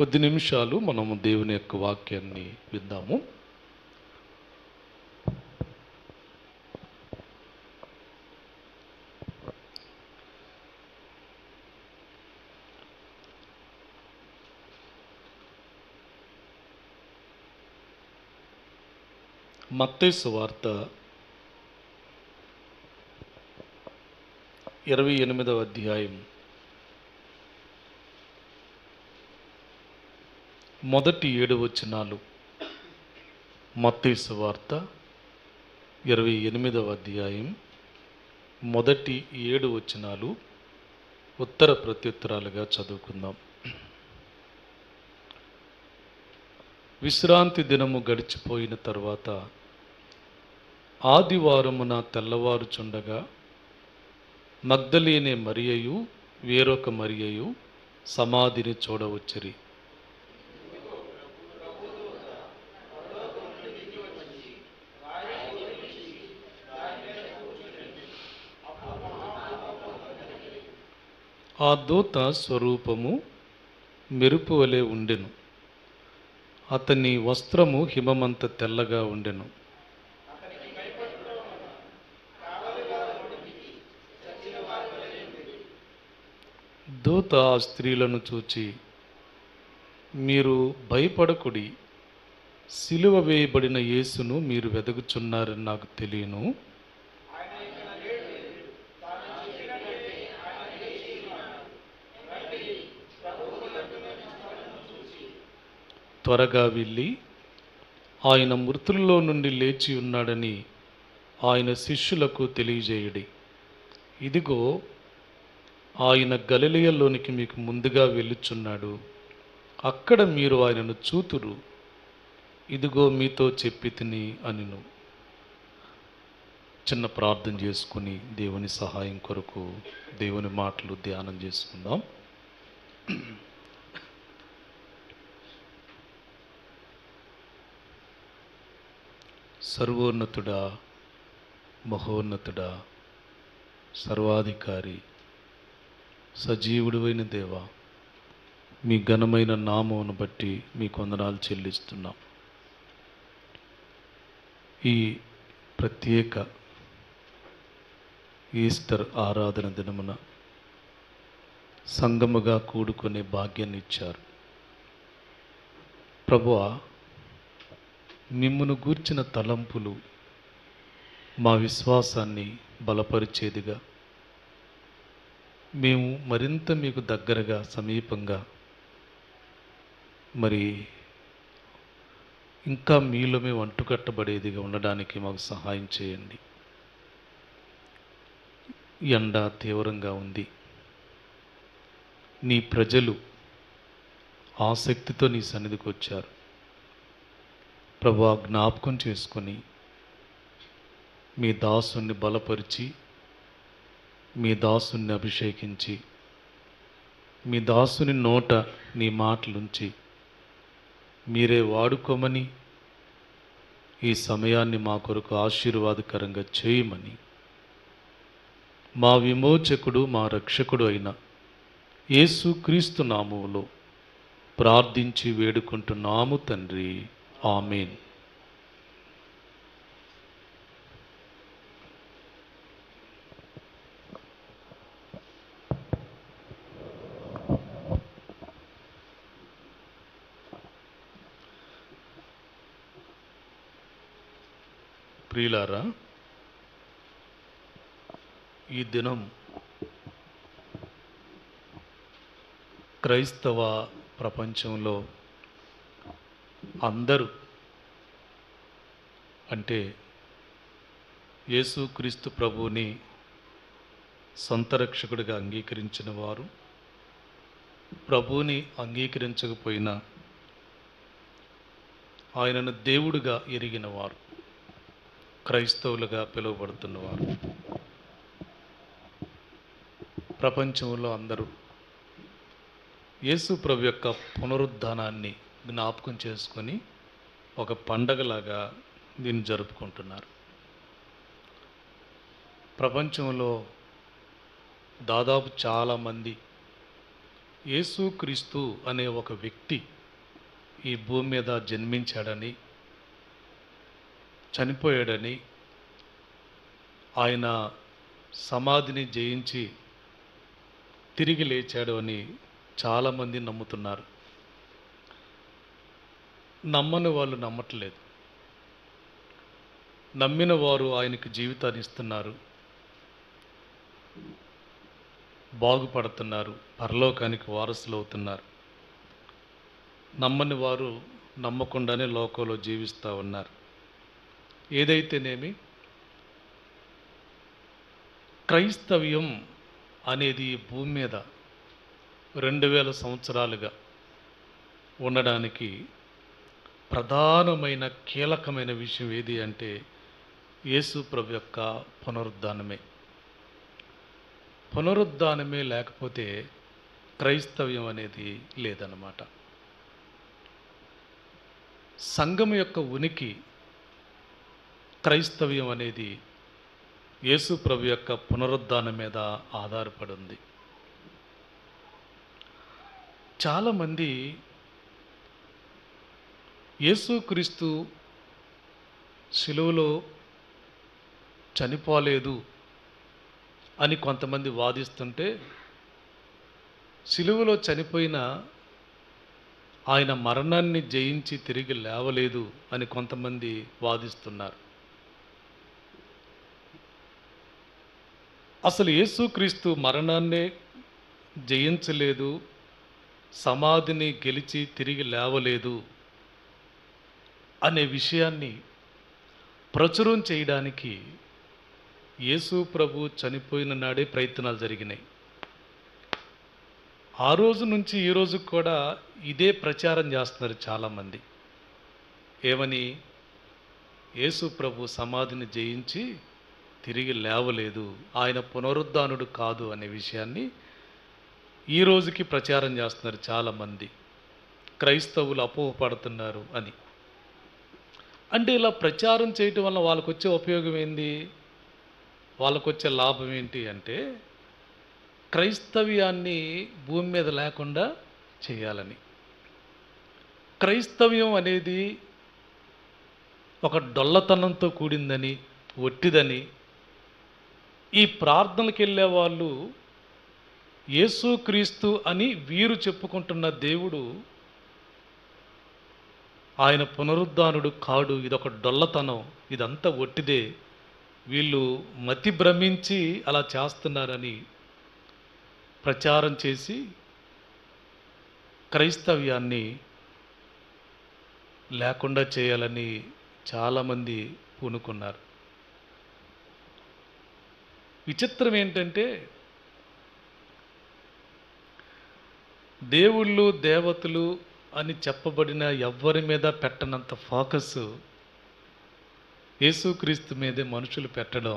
కొద్ది నిమిషాలు మనము దేవుని యొక్క వాక్యాన్ని విందాము. మత్తయి సువార్త 28వ అధ్యాయం మొదటి 7 వచనాలు. మత్తయి సువార్త 28వ అధ్యాయం మొదటి 7 వచనాలు ఉత్తర ప్రత్యుత్తరాలుగా చదువుకుందాం. విశ్రాంతి దినము గడిచిపోయిన తరువాత ఆదివారమున తెల్లవారుచుండగా మగ్దలేనే మరియయు వేరొక మరియయు సమాధిని చూడవచ్చిరి. ఆ దూత స్వరూపము మెరుపు వలె ఉండెను. అతని వస్త్రము హిమమంత తెల్లగా ఉండెను. దూత ఆ స్త్రీలను చూచి, మీరు భయపడకుడి, సిలువ వేయబడిన యేసును మీరు వెదకుచున్నారని నాకు తెలియను. త్వరగా వెళ్ళి ఆయన మృతుల్లో నుండి లేచి ఉన్నాడని ఆయన శిష్యులకు తెలియజేయుడి. ఇదిగో, ఆయన గలిలయలోనికి మీకు ముందుగా వెళ్ళుచున్నాడు. అక్కడ మీరు ఆయనను చూతురు. ఇదిగో మీతో చెప్పి తిని అనిను. చిన్న ప్రార్థన చేసుకుని దేవుని సహాయం కొరకు దేవుని మాటలు ధ్యానం చేసుకుందాం. సర్వోన్నతుడా, మహోన్నతుడా, సర్వాధికారి, సజీవుడువైన దేవా, మీ ఘనమైన నామమును బట్టి మీ వందనాలు చెల్లిస్తున్నాం. ఈ ప్రత్యేక ఈస్టర్ ఆరాధన దినమున సంగముగా కూడుకునే భాగ్యాన్ని ఇచ్చారు. ప్రభువా, మిమ్మును గూర్చిన తలంపులు మా విశ్వాసాన్ని బలపరిచేదిగా, మేము మరింత మీకు దగ్గరగా సమీపంగా మరి ఇంకా మీలో మేము అంటుకట్టబడేదిగా ఉండడానికి మాకు సహాయం చేయండి. ఎండ తీవ్రంగా ఉంది. నీ ప్రజలు ఆసక్తితో నీ సన్నిధికి వచ్చారు. ప్రభువా, జ్ఞాపకం చేసుకొని మీ దాసుని బలపరిచి, మీ దాసుని అభిషేకించి, మీ దాసుని నోట నీ మాటలుంచి మీరే వాడుకోమని, ఈ సమయాన్ని మా కొరకు ఆశీర్వాదకరంగా చేయమని మా విమోచకుడు మా రక్షకుడు అయిన యేసుక్రీస్తు నామములో ప్రార్థించి వేడుకుంటున్నాము తండ్రి. ఆమేన్. ప్రియులారా, ఈ దినం క్రైస్తవ ప్రపంచంలో అందరూ అంటే యేసుక్రీస్తు ప్రభువుని సొంత రక్షకుడిగా అంగీకరించిన వారు, ప్రభువుని అంగీకరించకపోయినా ఆయనను దేవుడిగా ఎరిగిన వారు, క్రైస్తవులుగా పిలువబడుతున్నవారు, ప్రపంచంలో అందరూ యేసు ప్రభు యొక్క పునరుద్ధానాన్ని జ్ఞాపకం చేసుకొని ఒక పండగలాగా దీన్ని జరుపుకుంటున్నారు. ప్రపంచంలో దాదాపు చాలామంది యేసుక్రీస్తు అనే ఒక వ్యక్తి ఈ భూమి మీద జన్మించాడని, చనిపోయాడని, ఆయన సమాధిని జయించి తిరిగి లేచాడు అని చాలామంది నమ్ముతున్నారు. నమ్మని వాళ్ళు నమ్మట్లేదు. నమ్మిన వారు ఆయనకు జీవితాన్ని ఇస్తున్నారు, బాగుపడుతున్నారు, పరలోకానికి వారసులు అవుతున్నారు. నమ్మని వారు నమ్మకుండానే లోకంలో జీవిస్తూ ఉన్నారు. ఏదైతేనేమి క్రైస్తవ్యం అనేది ఈ భూమి మీద 2000 సంవత్సరాలుగా ఉండడానికి ప్రధానమైన కీలకమైన విషయం ఏది అంటే యేసు ప్రభు యొక్క పునరుద్ధానమే. పునరుద్ధానమే లేకపోతే క్రైస్తవ్యం అనేది లేదన్నమాట. సంఘం యొక్క ఉనికి, క్రైస్తవ్యం అనేది యేసు ప్రభు యొక్క పునరుద్ధానం మీద ఆధారపడి ఉంది. చాలామంది యేసుక్రీస్తు శిలువలో చనిపోలేదు అని కొంతమంది వాదిస్తుంటే, శిలువలో చనిపోయిన ఆయన మరణాన్ని జయించి తిరిగి లేవలేదు అని కొంతమంది వాదిస్తున్నారు. అసలు యేసుక్రీస్తు మరణాన్నే జయించలేదు, సమాధిని గెలిచి తిరిగి లేవలేదు అనే విషయాన్ని ప్రచురం చేయడానికి యేసు ప్రభు చనిపోయిన నాడే ప్రయత్నాలు జరిగినాయి. ఆ రోజు నుంచి ఈ రోజు కూడా ఇదే ప్రచారం చేస్తున్నారు చాలామంది. ఏమని? యేసు ప్రభు సమాధిని జయించి తిరిగి లేవలేదు, ఆయన పునరుద్ధానుడు కాదు అనే విషయాన్ని ఈ రోజుకి ప్రచారం చేస్తున్నారు చాలామంది. క్రైస్తవులు అపోహపడుతున్నారు అని. అంటే ఇలా ప్రచారం చేయటం వల్ల వాళ్ళకు వచ్చే ఉపయోగం ఏంది? వాళ్ళకు వచ్చే లాభం ఏంటి అంటే క్రైస్తవ్యాన్ని భూమి మీద లేకుండా చేయాలని. క్రైస్తవ్యం అనేది ఒక డొల్లతనంతో కూడిందని, ఒట్టిదని ఈ ప్రార్థనలకు వెళ్ళే వాళ్ళు యేసుక్రీస్తు అని వీరు చెప్పుకుంటున్న దేవుడు ఆయన పునరుద్ధానుడు కాడు, ఇదొక డొల్లతనం, ఇదంతా ఒట్టిదే, వీళ్ళు మతి భ్రమించి అలా చేస్తున్నారని ప్రచారం చేసి క్రైస్తవ్యాన్ని లేకుండా చేయాలని చాలామంది పూనుకున్నారు. విచిత్రం ఏంటంటే దేవుళ్ళు దేవతలు అని చెప్పబడిన ఎవ్వరి మీద పెట్టనంత ఫోకస్ యేసుక్రీస్తు మీదే మనుషులు పెట్టడం,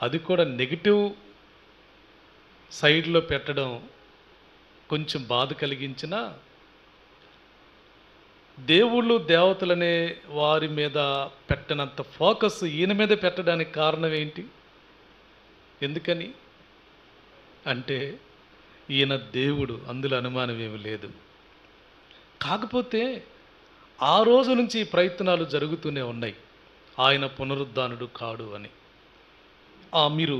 అది కూడా నెగిటివ్ సైడ్లో పెట్టడం కొంచెం బాధ కలిగించిన, దేవుళ్ళు దేవతలనే వారి మీద పెట్టనంత ఫోకస్ ఈయన మీద పెట్టడానికి కారణం ఏంటి? ఎందుకని అంటే ఈయన దేవుడు, అందులో అనుమానం ఏమి లేదు. కాకపోతే ఆ రోజు నుంచి ఈ ప్రయత్నాలు జరుగుతూనే ఉన్నాయి, ఆయన పునరుద్ధానుడు కాడు అని. మీరు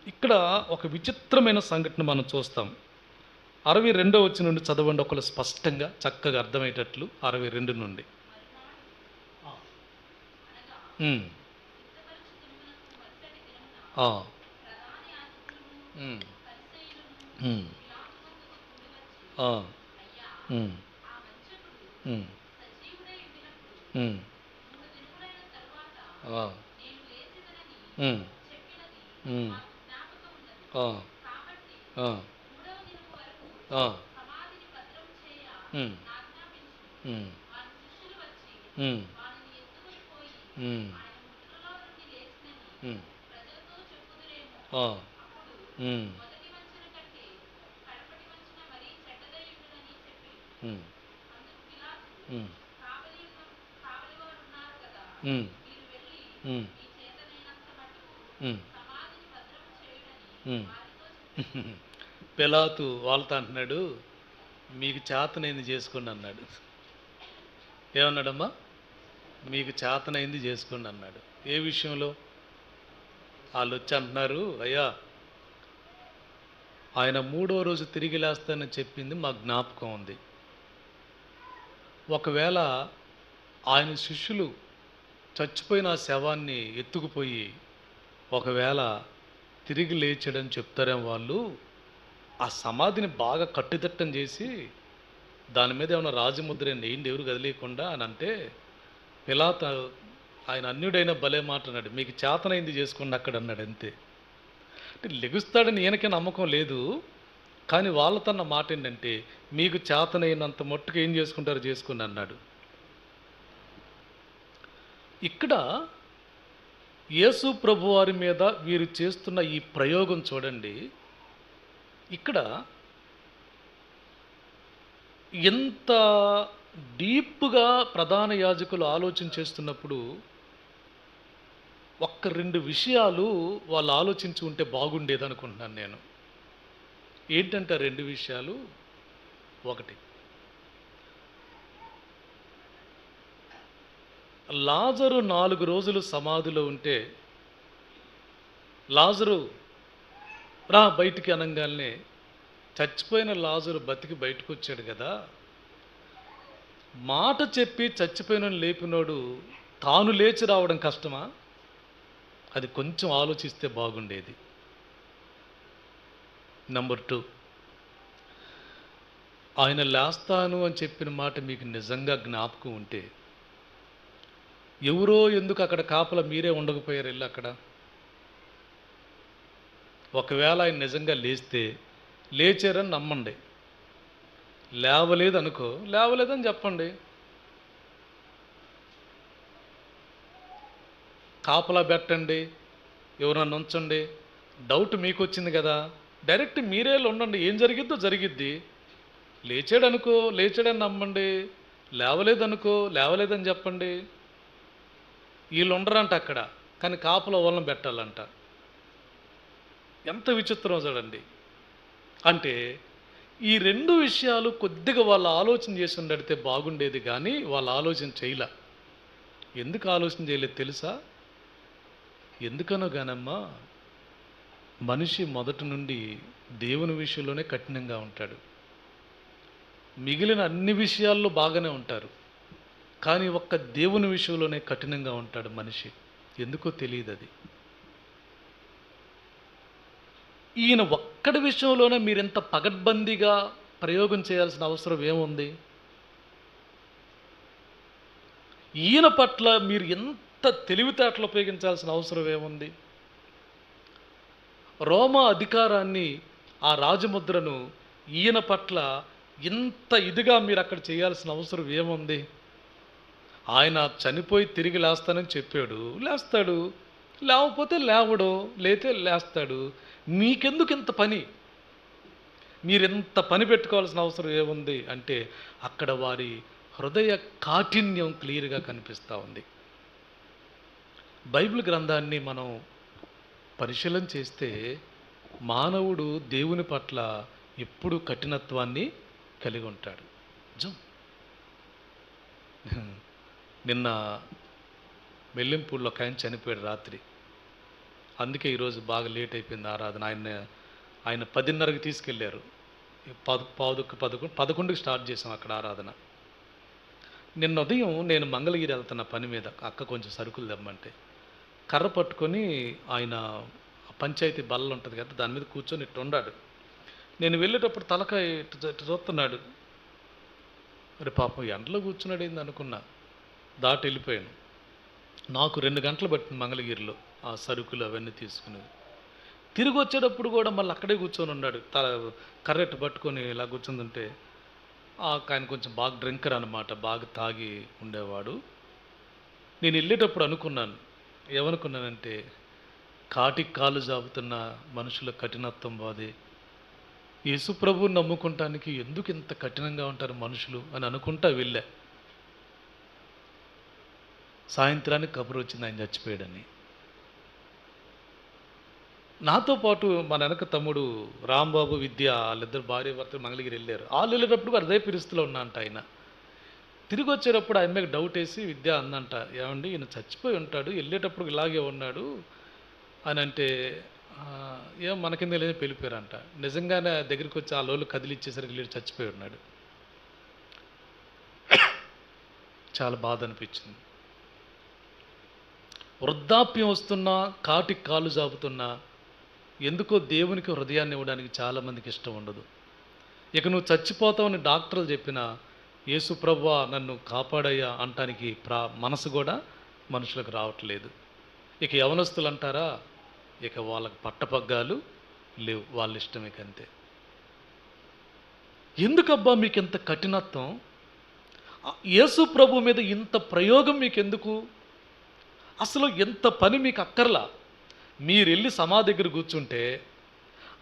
ఇక్కడ ఒక విచిత్రమైన సంఘటన మనం చూస్తాం. 62వ వచనం నుండి చదవండి ఒకళ్ళు స్పష్టంగా, చక్కగా అర్థమయ్యేటట్లు. 62 నుండి. పిలాతు వాళ్ళతో అంటున్నాడు, మీకు చేతనైంది చేసుకోండి అన్నాడు. ఏమన్నాడమ్మా? మీకు చేతనైంది చేసుకోండి అన్నాడు. ఏ విషయంలో? వాళ్ళు వచ్చి అంటున్నారు, అయ్యా ఆయన మూడో రోజు తిరిగి లేస్తానని చెప్పింది మాకు జ్ఞాపకం ఉంది. ఒకవేళ ఆయన శిష్యులు చచ్చిపోయిన ఆ శవాన్ని ఎత్తుకుపోయి ఒకవేళ తిరిగి లేచాడని చెప్తారేమో వాళ్ళు, ఆ సమాధిని బాగా కట్టుదిట్టం చేసి దాని మీద ఏమైనా రాజముద్ర నెయ్యండి ఎవరు కదిలేయకుండా అని అంటే, పిలాతు ఆయన అన్యుడైన భలే మాట అన్నాడు, మీకు చేతనైంది చేసుకోండి అక్కడ అన్నాడు అంతే. అంటే లెగుస్తాడని ఈయనకే నమ్మకం లేదు, కానీ వాళ్ళతన్న మాట ఏంటంటే మీకు చేతనైనంత మట్టుకు ఏం చేసుకుంటారో చేసుకోండి అన్నాడు. ఇక్కడ యేసు ప్రభువారి మీద వీరు చేస్తున్న ఈ ప్రయోగం చూడండి. ఇక్కడ ఎంత డీప్గా ప్రధాన యాజకులు ఆలోచన చేస్తున్నప్పుడు ఒక్క రెండు విషయాలు వాళ్ళు ఆలోచించి ఉంటే బాగుండేది అనుకుంటున్నాను నేను. ఏంటంటే రెండు విషయాలు. ఒకటి, లాజరు 4 రోజులు సమాధిలో ఉంటే లాజరు రా బయటికి అనగానే చచ్చిపోయిన లాజరు బతికి బయటకు వచ్చాడు కదా. మాట చెప్పి చచ్చిపోయిన లేపినోడు తాను లేచి రావడం కష్టమా? అది కొంచెం ఆలోచిస్తే బాగుండేది. నెంబర్ 2, ఆయన లేస్తాను అని చెప్పిన మాట మీకు నిజంగా జ్ఞాపకం ఉంటే ఎవరో ఎందుకు అక్కడ కాపలా మీరే ఉండకపోయారు వెళ్ళి అక్కడ? ఒకవేళ ఆయన నిజంగా లేస్తే లేచారని నమ్మండి, లేవలేదనుకో లేవలేదని చెప్పండి. కాపలా పెట్టండి, ఎవరన్నా ఉంచండి. డౌట్ మీకు వచ్చింది కదా, డైరెక్ట్ మీరే ఉండండి, ఏం జరిగిద్దో జరిగిద్ది. లేచాడనుకో లేచాడని నమ్మండి, లేవలేదనుకో లేవలేదని చెప్పండి. వీళ్ళు ఉండరంట అక్కడ, కానీ కాపలా వాళ్ళని పెట్టాలంట. ఎంత విచిత్రం చూడండి. అంటే ఈ రెండు విషయాలు కొద్దిగా వాళ్ళు ఆలోచన చేసి ఉండడితే బాగుండేది, కానీ వాళ్ళు ఆలోచన చేయలే. ఎందుకు ఆలోచన చేయలేదు తెలుసా? ఎందుకనో గానమ్మా, మనిషి మొదటి నుండి దేవుని విషయంలోనే కఠినంగా ఉంటాడు. మిగిలిన అన్ని విషయాల్లో బాగానే ఉంటారు, కానీ ఒక్క దేవుని విషయంలోనే కఠినంగా ఉంటాడు మనిషి. ఎందుకో తెలియదు అది. ఈయన ఒక్కడి విషయంలోనే మీరెంత పగడ్బందీగా ప్రయోగం చేయాల్సిన అవసరం ఏముంది? ఈయన పట్ల మీరు ఎంత తెలివితేటలు ఉపయోగించాల్సిన అవసరం ఏముంది? రోమా అధికారాన్ని, ఆ రాజముద్రను ఈయన పట్ల ఇంత ఇదిగా మీరు అక్కడ చేయాల్సిన అవసరం ఏముంది? ఆయన చనిపోయి తిరిగి లేస్తానని చెప్పాడు, లేస్తాడు. లేకపోతే లేవడు, లేతే లేస్తాడు. మీకెందుకు ఇంత పని? మీరెంత పని పెట్టుకోవాల్సిన అవసరం ఏముంది అంటే అక్కడ వారి హృదయ కాఠిన్యం క్లియర్గా కనిపిస్తూ ఉంది. బైబిల్ గ్రంథాన్ని మనం పరిశీలన చేస్తే మానవుడు దేవుని పట్ల ఎప్పుడు కఠినత్వాన్ని కలిగి ఉంటాడు. నిన్న మెల్లింపూడిలో ఒక ఆయన చనిపోయాడు రాత్రి. అందుకే ఈరోజు బాగా లేట్ అయిపోయింది ఆరాధన. ఆయన 10:30కి తీసుకెళ్ళారు. 11కి స్టార్ట్ చేసాం అక్కడ ఆరాధన. నిన్న ఉదయం నేను మంగళగిరి వెళ్తున్న పని మీద, అక్క కొంచెం సరుకులు తెమ్మంటే కర్ర పట్టుకొని ఆయన పంచాయతీ బల్ల ఉంటుంది కదా, దాని మీద కూర్చొని ఇట్టు ఉన్నాడు. నేను వెళ్ళేటప్పుడు తలకాయ ఇటు చూస్తున్నాడు. అరే పాపం ఎండలో కూర్చున్నాడు ఏంది అనుకున్నా. దాటి వెళ్ళిపోయాను. నాకు 2 గంటలు పట్టింది మంగళగిరిలో ఆ సరుకులు అవన్నీ తీసుకుని. తిరిగి వచ్చేటప్పుడు కూడా మళ్ళీ అక్కడే కూర్చొని ఉన్నాడు. కర్రెట్టు పట్టుకొని ఇలా కూర్చుందంటే ఆయన కొంచెం బాగా డ్రింకర్ అనమాట, బాగా తాగి ఉండేవాడు. నేను వెళ్ళేటప్పుడు అనుకున్నాను, ఏమనుకున్నానంటే కాటికి కాలు జాపుతున్న మనుషుల కఠినత్వం బాధే. యేసుప్రభువుని నమ్ముకుంటానికి ఎందుకు ఇంత కఠినంగా ఉంటారు మనుషులు అని అనుకుంటా వెళ్ళా. సాయంత్రానికి కబురు వచ్చింది ఆయన చచ్చిపోయాడని. నాతో పాటు మా వెనక తమ్ముడు రాంబాబు, విద్య వాళ్ళిద్దరు భార్య భర్తలు మంగళగిరి వెళ్ళారు. వాళ్ళు వెళ్ళేటప్పుడు అదే పరిస్థితిలో ఉన్నంట ఆయన. తిరిగి వచ్చేటప్పుడు ఆ అమ్మాయికి డౌట్ వేసి విద్య అందంట, ఏమండి ఈయన చచ్చిపోయి ఉంటాడు, వెళ్ళేటప్పుడు ఇలాగే ఉన్నాడు అని అంటే, ఏం మనకింద లేదని వెళ్ళిపోయారంట. నిజంగానే దగ్గరికి వచ్చి ఆ లోళ్ళు కదిలిచ్చేసరికి లేడు, చచ్చిపోయి ఉన్నాడు. చాలా బాధ అనిపించింది. వృద్ధాప్యం వస్తున్నా, కాటికి కాలు జాపుతున్నా, ఎందుకో దేవునికి హృదయాన్ని ఇవ్వడానికి చాలామందికి ఇష్టం ఉండదు. ఇక నువ్వు చచ్చిపోతావని డాక్టర్లు చెప్పినా, యేసు ప్రభువా నన్ను కాపాడయ్యా అంటానికి మనసు కూడా మనుషులకు రావట్లేదు. ఇక యవనస్తులు అంటారా, ఇక వాళ్ళకి పట్టపగ్గాలు లేవు, వాళ్ళ ఇష్టం ఇక అంతే. ఎందుకబ్బా మీకు ఇంత కఠినత్వం? యేసు ప్రభు మీద ఇంత ప్రయోగం మీకెందుకు? అసలు ఎంత పని మీకు అక్కర్లా. మీరు వెళ్ళి సమాధి దగ్గర కూర్చుంటే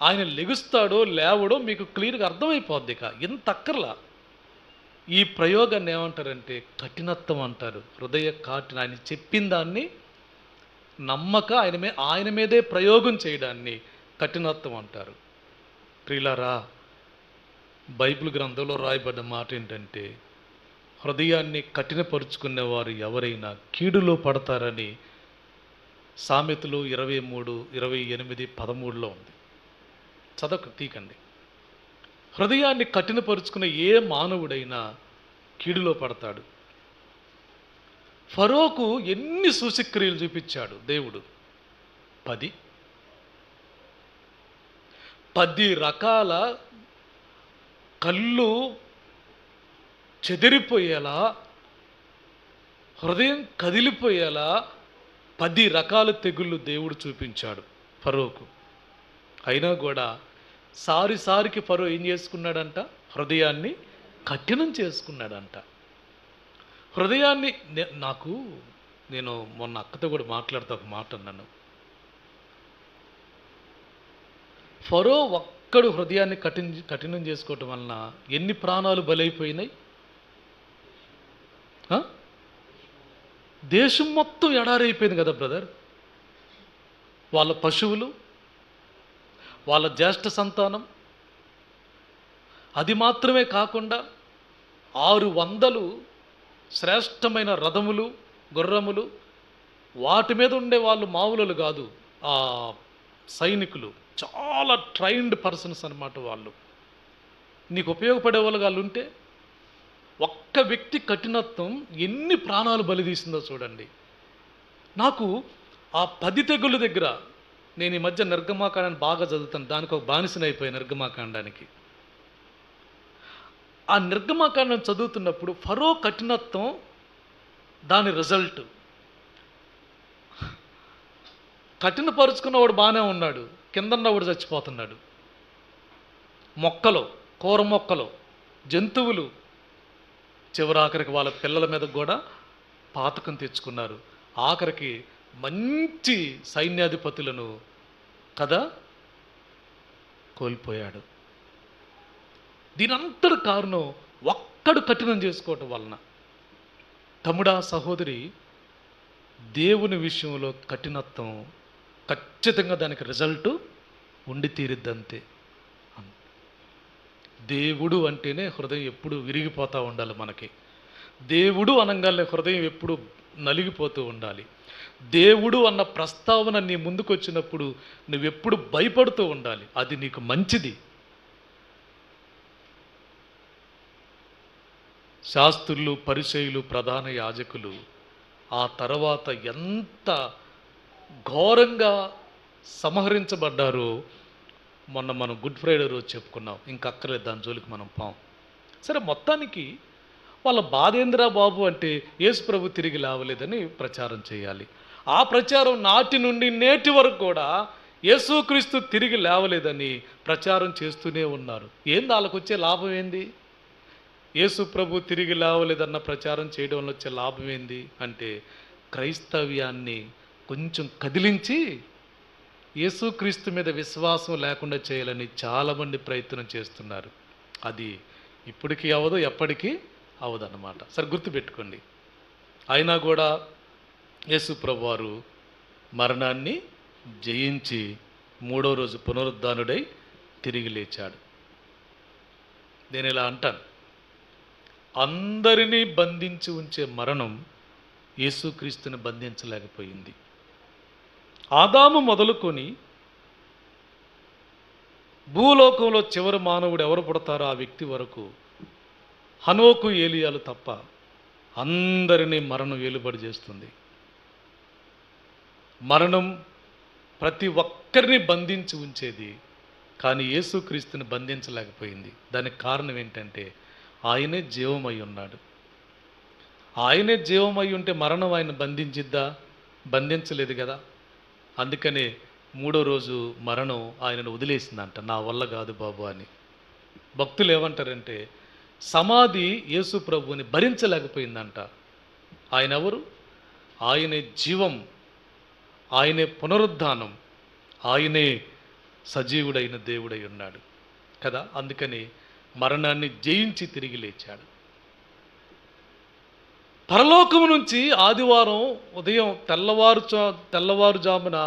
ఆయన లెగుస్తాడో లేవడో మీకు క్లియర్గా అర్థమైపోద్ది. ఇక ఇంత అక్కర్లా. ఈ ప్రయోగాన్ని ఏమంటారంటే కఠినత్వం అంటారు. హృదయ కాఠిన, ఆయన చెప్పిన దాన్ని నమ్మక ఆయన మీదే ప్రయోగం చేయడాన్ని కఠినత్వం అంటారు. ప్రియులారా, బైబిల్ గ్రంథంలో రాయబడ్డ మాట ఏంటంటే, హృదయాన్ని కఠినపరుచుకునేవారు ఎవరైనా కీడులో పడతారని సామెతలు 23, 28, 13లో ఉంది. తీకండి. హృదయాన్ని కఠినపరుచుకునే ఏ మానవుడైనా కీడులో పడతాడు. ఫరోకు ఎన్ని సూచక్రియలు చూపించాడు దేవుడు? 10 రకాల కళ్ళు చెదిరిపోయేలా, హృదయం కదిలిపోయేలా 10 రకాల తెగుళ్ళు దేవుడు చూపించాడు ఫరోకు. అయినా కూడా సారికి ఫరో ఏం చేసుకున్నాడంట? హృదయాన్ని కఠినం చేసుకున్నాడంట. హృదయాన్ని నేను మొన్న అక్కతో కూడా మాట్లాడుతూ ఒక మాట అన్నాను. ఫరో ఒక్కడు హృదయాన్ని కఠినం చేసుకోవటం వలన ఎన్ని ప్రాణాలు బలైపోయినాయి? దేశం మొత్తం ఎడారైపోయింది కదా బ్రదర్. వాళ్ళ పశువులు, వాళ్ళ జ్యేష్ఠ సంతానం, అది మాత్రమే కాకుండా 600 శ్రేష్టమైన రథములు, గుర్రములు, వాటి మీద ఉండే వాళ్ళు మామూలు కాదు. ఆ సైనికులు చాలా ట్రైన్డ్ పర్సన్స్ అన్నమాట. వాళ్ళు నీకు ఉపయోగపడే వాళ్ళు ఉంటే, ఒక్క వ్యక్తి కఠినత్వం ఎన్ని ప్రాణాలు బలిదీసిందో చూడండి. నాకు ఆ 10 తెగుళ్ళ దగ్గర, నేను ఈ మధ్య నిర్గమాకాండాన్ని బాగా చదువుతాను, దానికి ఒక బానిసనైపోయాను నిర్గమాకాండానికి. ఆ నిర్గమాకాండం చదువుతున్నప్పుడు ఫరో కఠినత్వం, దాని రిజల్ట్, కఠినపరుచుకున్నవాడు బాగానే ఉన్నాడు, కిందన్నవాడు చచ్చిపోతున్నాడు. మొక్కలు, కూర మొక్కలు, జంతువులు, చివరాఖరికి వాళ్ళ పిల్లల మీద కూడా పాతకం తెచ్చుకున్నారు. ఆఖరికి మంచి సైన్యాధిపతులను కదా కోల్పోయాడు. దీనంతటి కారణం ఒక్కడు కఠినం చేసుకోవటం వలన. తమ్ముడా, సహోదరి, దేవుని విషయంలో కఠినత్వం ఖచ్చితంగా దానికి రిజల్ట్ ఉండి తీరిద్దంతే. దేవుడు అంటేనే హృదయం ఎప్పుడు విరిగిపోతూ ఉండాలి మనకి. దేవుడు అనగానే హృదయం ఎప్పుడు నలిగిపోతూ ఉండాలి. దేవుడు అన్న ప్రస్తావన నీ ముందుకు వచ్చినప్పుడు నువ్వెప్పుడు భయపడుతూ ఉండాలి. అది నీకు మంచిది. శాస్త్రులు, పరిసయ్యులు, ప్రధాన యాజకులు ఆ తర్వాత ఎంత ఘోరంగా సంహరించబడ్డారో మొన్న మనం గుడ్ ఫ్రైడే రోజు చెప్పుకున్నాం. ఇంకక్కర్లేదు, దాని జోలికి మనం పాం. సరే, మొత్తానికి వాళ్ళ బాధేంద్ర బాబు అంటే యేసు ప్రభు తిరిగి లేవలేదని ప్రచారం చేయాలి. ఆ ప్రచారం నాటి నుండి నేటి వరకు కూడా యేసుక్రీస్తు తిరిగి లేవలేదని ప్రచారం చేస్తూనే ఉన్నారు. ఏంది వాళ్ళకు వచ్చే లాభం ఏంది? యేసు ప్రభు తిరిగి లేవలేదన్న ప్రచారం చేయడం వల్ల వచ్చే లాభం ఏంది అంటే, క్రైస్తవ్యాన్ని కొంచెం కదిలించి యేసుక్రీస్తు మీద విశ్వాసం లేకుండా చేయాలని చాలామంది ప్రయత్నం చేస్తున్నారు. అది ఇప్పటికీ అవ్వదు, ఎప్పటికీ అవ్వదు అన్నమాట. సరే, గుర్తుపెట్టుకోండి. అయినా కూడా యేసు ప్రభువారు మరణాన్ని జయించి మూడో రోజు పునరుద్ధానుడై తిరిగి లేచాడు. నేను ఇలా అంటాను, అందరినీ బంధించి ఉంచే మరణం యేసుక్రీస్తుని బంధించలేకపోయింది. ఆదాము మొదలుకొని భూలోకంలో చివరి మానవుడు ఎవరు పుడతారో ఆ వ్యక్తి వరకు హనోకు ఏలియాలు తప్ప అందరినీ మరణం ఏలుబడి చేస్తుంది. మరణం ప్రతి ఒక్కరిని బంధించి ఉంచేది, కానీ యేసుక్రీస్తుని బంధించలేకపోయింది. దానికి కారణం ఏంటంటే ఆయనే జీవమై ఉన్నాడు. ఆయనే జీవమై ఉంటే మరణం ఆయన బంధించిద్దా? బంధించలేదు కదా. అందుకనే మూడో రోజు మరణం ఆయనను వదిలేసిందంట. నా వల్ల కాదు బాబు అని. భక్తులు ఏమంటారంటే సమాధి యేసు ప్రభువుని భరించలేకపోయిందంట. ఆయన ఎవరు? ఆయనే జీవం, ఆయనే పునరుద్ధానం, ఆయనే సజీవుడైన దేవుడై ఉన్నాడు కదా. అందుకని మరణాన్ని జయించి తిరిగి లేచాడు. పరలోకము నుంచి ఆదివారం ఉదయం తెల్లవారుజామున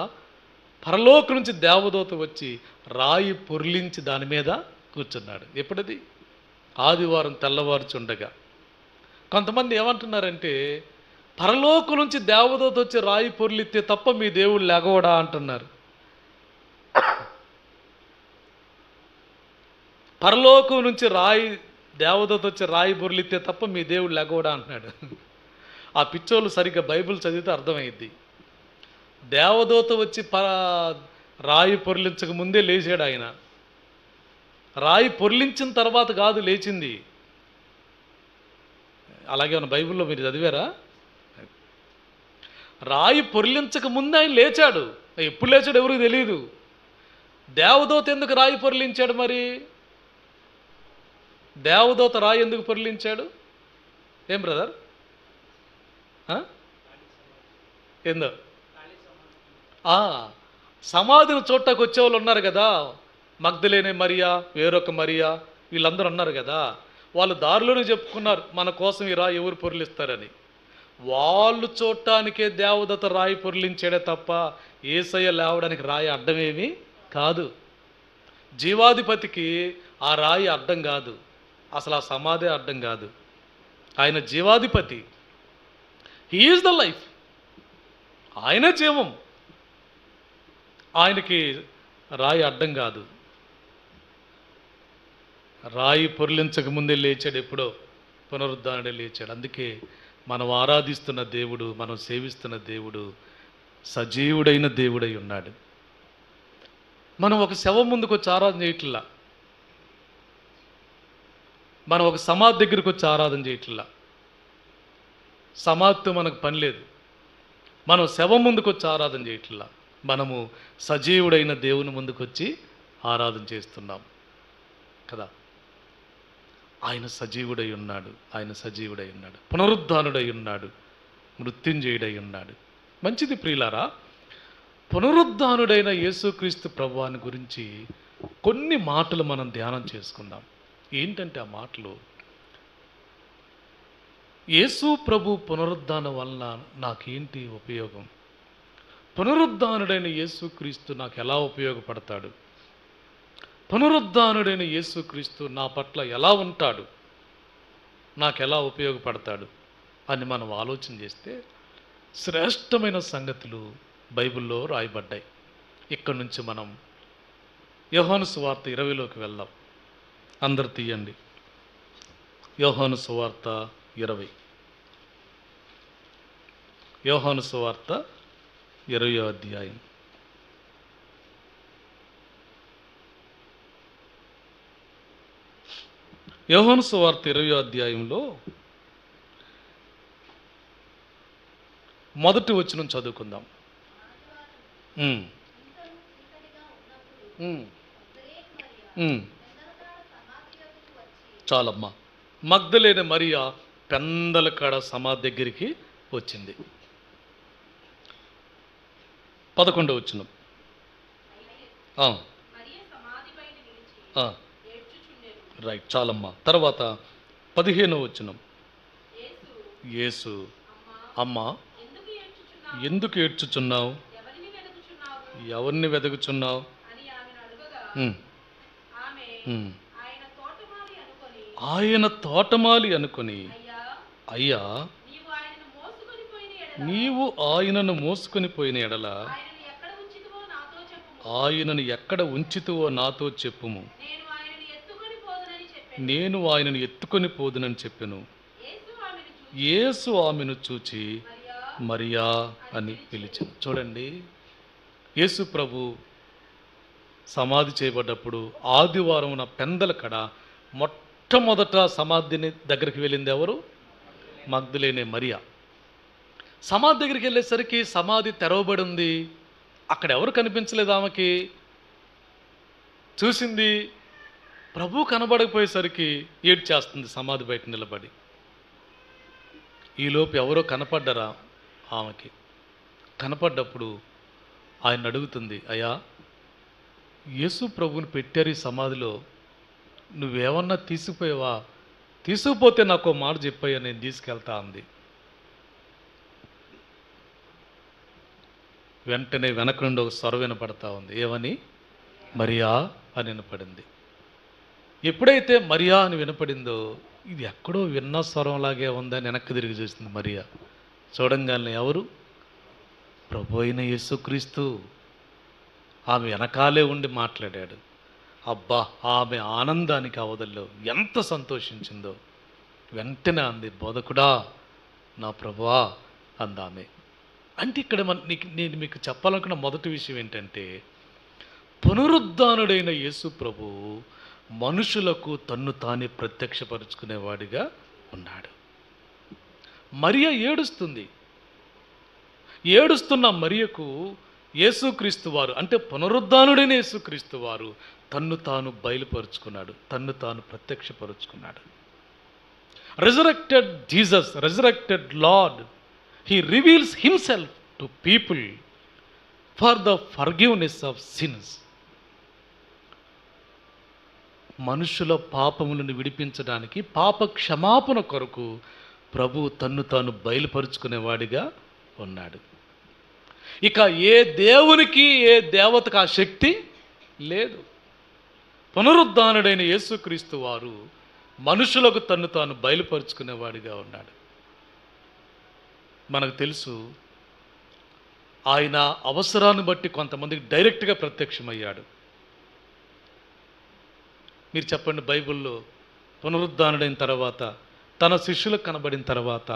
పరలోకం నుంచి దేవదూత వచ్చి రాయి పొర్లించి దాని మీద కూర్చున్నాడు. ఎప్పుడది? ఆదివారం తెల్లవారుచుండగా. కొంతమంది ఏమంటున్నారంటే పరలోకం నుంచి దేవదూత వచ్చి రాయి పొర్లిస్తే తప్ప మీ దేవుడు లెగవడా అంటున్నారు. పరలోకం నుంచి దేవదూత వచ్చి రాయి పొర్లిస్తే తప్ప మీ దేవుడు లెగవడా అంటున్నాడు. ఆ పిచ్చోళ్ళు సరిగ్గా బైబిల్ చదివితే అర్థమైద్ది. దేవదూత వచ్చి రాయి పొర్లించక ముందే లేచాడు ఆయన. రాయి పొర్లించిన తర్వాత కాదు లేచింది. అలాగే ఉన్న బైబిల్లో మీరు చదివారా? రాయి పొర్లించక ముందే ఆయన లేచాడు. ఎప్పుడు లేచాడు ఎవరికి తెలియదు. దేవదూత ఎందుకు రాయి పొర్లించాడు? మరి దేవదూత రాయి ఎందుకు పొర్లించాడు? ఏం బ్రదర్? ఏందో సమాధిని చూడటానికి వచ్చేవాళ్ళు ఉన్నారు కదా, మగ్దలేనే మరియా, వేరొక మరియా, వీళ్ళందరూ ఉన్నారు కదా. వాళ్ళు దారిలోనే చెప్పుకున్నారు మన కోసం ఈ రాయి ఎవరు పొర్లిస్తారని. వాళ్ళు చూడటానికే దేవదూత రాయి పొర్లించాడే తప్ప యేసయ్య లేవడానికి రాయి అడ్డమేమీ కాదు. జీవాధిపతికి ఆ రాయి అడ్డం కాదు, అసలు ఆ సమాధే అడ్డం కాదు. ఆయన జీవాధిపతి. He is the life. ఆయనే జీవం. ఆయనకి రాయి అడ్డం కాదు. రాయి పొర్లించక ముందే లేచాడు. ఎప్పుడో పునరుద్ధానుడే లేచాడు. అందుకే మనం ఆరాధిస్తున్న దేవుడు, మనం సేవిస్తున్న దేవుడు సజీవుడైన దేవుడై ఉన్నాడు. మనం ఒక శవం ముందుకు వచ్చి ఆరాధన చేయట్లా, మనం ఒక సమాధి దగ్గరికి వచ్చి ఆరాధన చేయట్లా. సమాధితో మనకు పని లేదు. మనం శవం ముందుకు వచ్చి ఆరాధన చేయట్లా, మనము సజీవుడైన దేవుని ముందుకు వచ్చి ఆరాధన చేస్తున్నాం కదా. ఆయన సజీవుడై ఉన్నాడు, ఆయన సజీవుడై ఉన్నాడు, పునరుద్ధానుడై ఉన్నాడు, మృత్యుంజయుడై ఉన్నాడు. మంచిది ప్రియులారా, పునరుద్ధానుడైన యేసుక్రీస్తు ప్రభువాని గురించి కొన్ని మాటలు మనం ధ్యానం చేసుకుందాం. ఏంటంటే ఆ మాటలు, యేసు ప్రభు పునరుద్ధానం వలన నాకేంటి ఉపయోగం? పునరుద్ధానుడైన యేసుక్రీస్తు నాకు ఎలా ఉపయోగపడతాడు? పునరుద్ధానుడైన యేసుక్రీస్తు నా పట్ల ఎలా ఉంటాడు, నాకు ఎలా ఉపయోగపడతాడు అని మనం ఆలోచన చేస్తే శ్రేష్టమైన సంగతులు బైబిల్లో రాయబడ్డాయి. ఇక్కడి నుంచి మనం యోహాను సువార్త 20లోకి వెళ్దాం. అందరు తీయండి. యోహాను సువార్త 20. యోహాను సువార్త 20వ అధ్యాయం. యోహాను సువార్త 20వ అధ్యాయంలో మొదటి వచనం చదువుకుందాం. చాలమ్మా. మగ్దలేని మరియా పెందల కాడ సమాధి దగ్గరికి వచ్చింది. 11వ వచనం. రైట్, చాలమ్మా. తర్వాత 15వ వచనం. యేసు, అమ్మా ఎందుకు ఏడ్చుచున్నావు? ఎవరిని వెదకుచున్నావు? ఉమ్, ఉమ్. ఆయన తోటమాలి అనుకొని, అయ్యా నీవు ఆయనను మోసుకొని పోయిన ఎడల ఆయనను ఎక్కడ ఉంచితువో నాతో చెప్పుము, నేను ఆయనను ఎత్తుకొని పోదునని చెప్పెను. యేసు ఆమెను చూచి మరియా అని పిలిచాను. చూడండి, యేసు ప్రభు సమాధి చేయబడ్డప్పుడు ఆదివారం పెందల కడ మొట్టమొదట సమాధిని దగ్గరికి వెళ్ళింది ఎవరు? మగ్దలేనే మరియా. సమాధి దగ్గరికి వెళ్ళేసరికి సమాధి తెరవబడి ఉంది. అక్కడ ఎవరు కనిపించలేదు ఆమెకి. చూసింది, ప్రభు కనబడకపోయేసరికి ఏడ్చేస్తుంది సమాధి బయట నిలబడి. ఈలోపు ఎవరో కనపడ్డరా ఆమెకి. కనపడ్డప్పుడు ఆయన అడుగుతుంది, అయ్యా యేసు ప్రభువుని పెట్టారు ఈ సమాధిలో, నువ్వేమన్నా తీసుకుపోయావా? తీసుకుపోతే నాకు ఓ మాట చెప్పయ్యా, నేను తీసుకెళ్తా అంది. వెంటనే వెనక నుండి ఒక స్వరం వినపడతా ఉంది. ఏమని? మరియా అని వినపడింది. ఎప్పుడైతే మరియా అని వినపడిందో, ఇది ఎక్కడో విన్న స్వరంలాగే ఉందని వెనక్కి తిరిగి చూసింది మరియా. చూడంగానే ఎవరు? ప్రభు అయిన యేసుక్రీస్తు. ఆమె వెనకాలే ఉండి మాట్లాడాడు. అబ్బా, ఆమె ఆనందానికి అవధుల్లో ఎంత సంతోషించిందో. వెంటనే అంది, బోధకుడా, నా ప్రభువా అందామె. అంటే ఇక్కడ నేను మీకు చెప్పాలనుకున్న మొదటి విషయం ఏంటంటే, పునరుద్ధానుడైన యేసు ప్రభు మనుషులకు తన్ను తానే ప్రత్యక్షపరుచుకునేవాడిగా ఉన్నాడు. మరియ ఏడుస్తుంది. ఏడుస్తున్న మరియకు యేసుక్రీస్తు వారు, అంటే పునరుద్ధానుడైన యేసుక్రీస్తు వారు తన్ను తాను బయలుపరుచుకున్నాడు, తన్ను తాను ప్రత్యక్షపరుచుకున్నాడు. Resurrected Jesus, resurrected Lord, he reveals himself to people for the forgiveness of sins. మనుషుల పాపములను విడిపించడానికి, పాప క్షమాపణ కొరకు ప్రభు తన్ను తాను బయలుపరుచుకునేవాడిగా ఉన్నాడు. ఇక ఏ దేవునికి, ఏ దేవతకు ఆ శక్తి లేదు. పునరుద్ధానుడైన యేసుక్రీస్తు వారు మనుషులకు తన్ను తాను బయలుపరుచుకునేవాడిగా ఉన్నాడు. మనకు తెలుసు, ఆయన అవసరాన్ని బట్టి కొంతమందికి డైరెక్ట్గా ప్రత్యక్షమయ్యాడు. మీరు చెప్పండి, బైబిల్లో పునరుద్ధానుడైన తర్వాత, తన శిష్యులకు కనబడిన తర్వాత,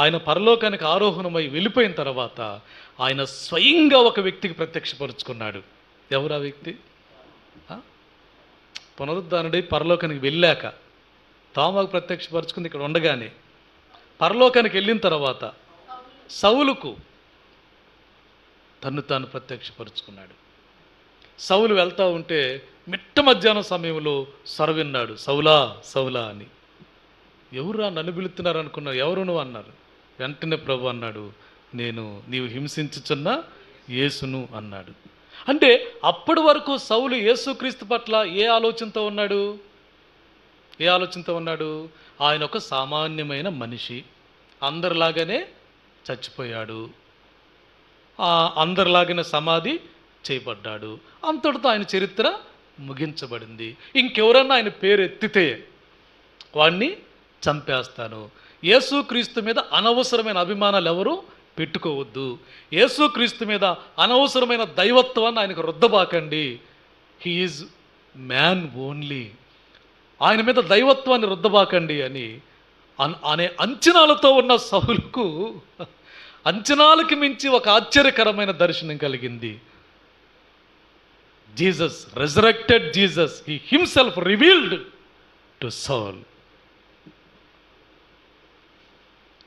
ఆయన పరలోకానికి ఆరోహణమై వెళ్ళిపోయిన తర్వాత, ఆయన స్వయంగా ఒక వ్యక్తికి ప్రత్యక్షపరుచుకున్నాడు. ఎవరు ఆ వ్యక్తి? పునరుద్ధానుడై పరలోకానికి వెళ్ళాక తోమాకు ప్రత్యక్షపరుచుకుంది ఇక్కడ ఉండగానే. పరలోకానికి వెళ్ళిన తర్వాత సౌలుకు తన్ను తాను ప్రత్యక్షపరుచుకున్నాడు. సౌలు వెళ్తూ ఉంటే మిట్ట మధ్యాహ్నం సమయంలో స్వరం విన్నాడు, సౌలా సౌలా అని. ఎవరురా నన్ను పిలుస్తున్నారు అనుకున్నారు. ఎవరు నువ్వు అన్నారు. వెంటనే ప్రభు అన్నాడు, నీవు హింసించుచున్న యేసును అన్నాడు. అంటే అప్పటి వరకు సౌలు యేసుక్రీస్తు పట్ల ఏ ఆలోచనతో ఉన్నాడు? ఏ ఆలోచనతో ఉన్నాడు? ఆయన ఒక సామాన్యమైన మనిషి, అందరిలాగానే చచ్చిపోయాడు, అందరిలాగానే సమాధి చేయబడ్డాడు, అంతటితో ఆయన చరిత్ర ముగించబడింది. ఇంకెవరన్నా ఆయన పేరు ఎత్తితే వాడిని చంపేస్తాను. యేసుక్రీస్తు మీద అనవసరమైన అభిమానాలు ఎవరు పెట్టుకోవద్దు. యేసుక్రీస్తు మీద అనవసరమైన దైవత్వాన్ని ఆయనకు రుద్దబాకండి. He is man only. ఆయన మీద దైవత్వాన్ని రుద్దబాకండి అని అనే అంచనాలతో ఉన్న సౌలుకు అంచనాలకి మించి ఒక ఆశ్చర్యకరమైన దర్శనం కలిగింది. Jesus, resurrected Jesus, he himself revealed to Saul.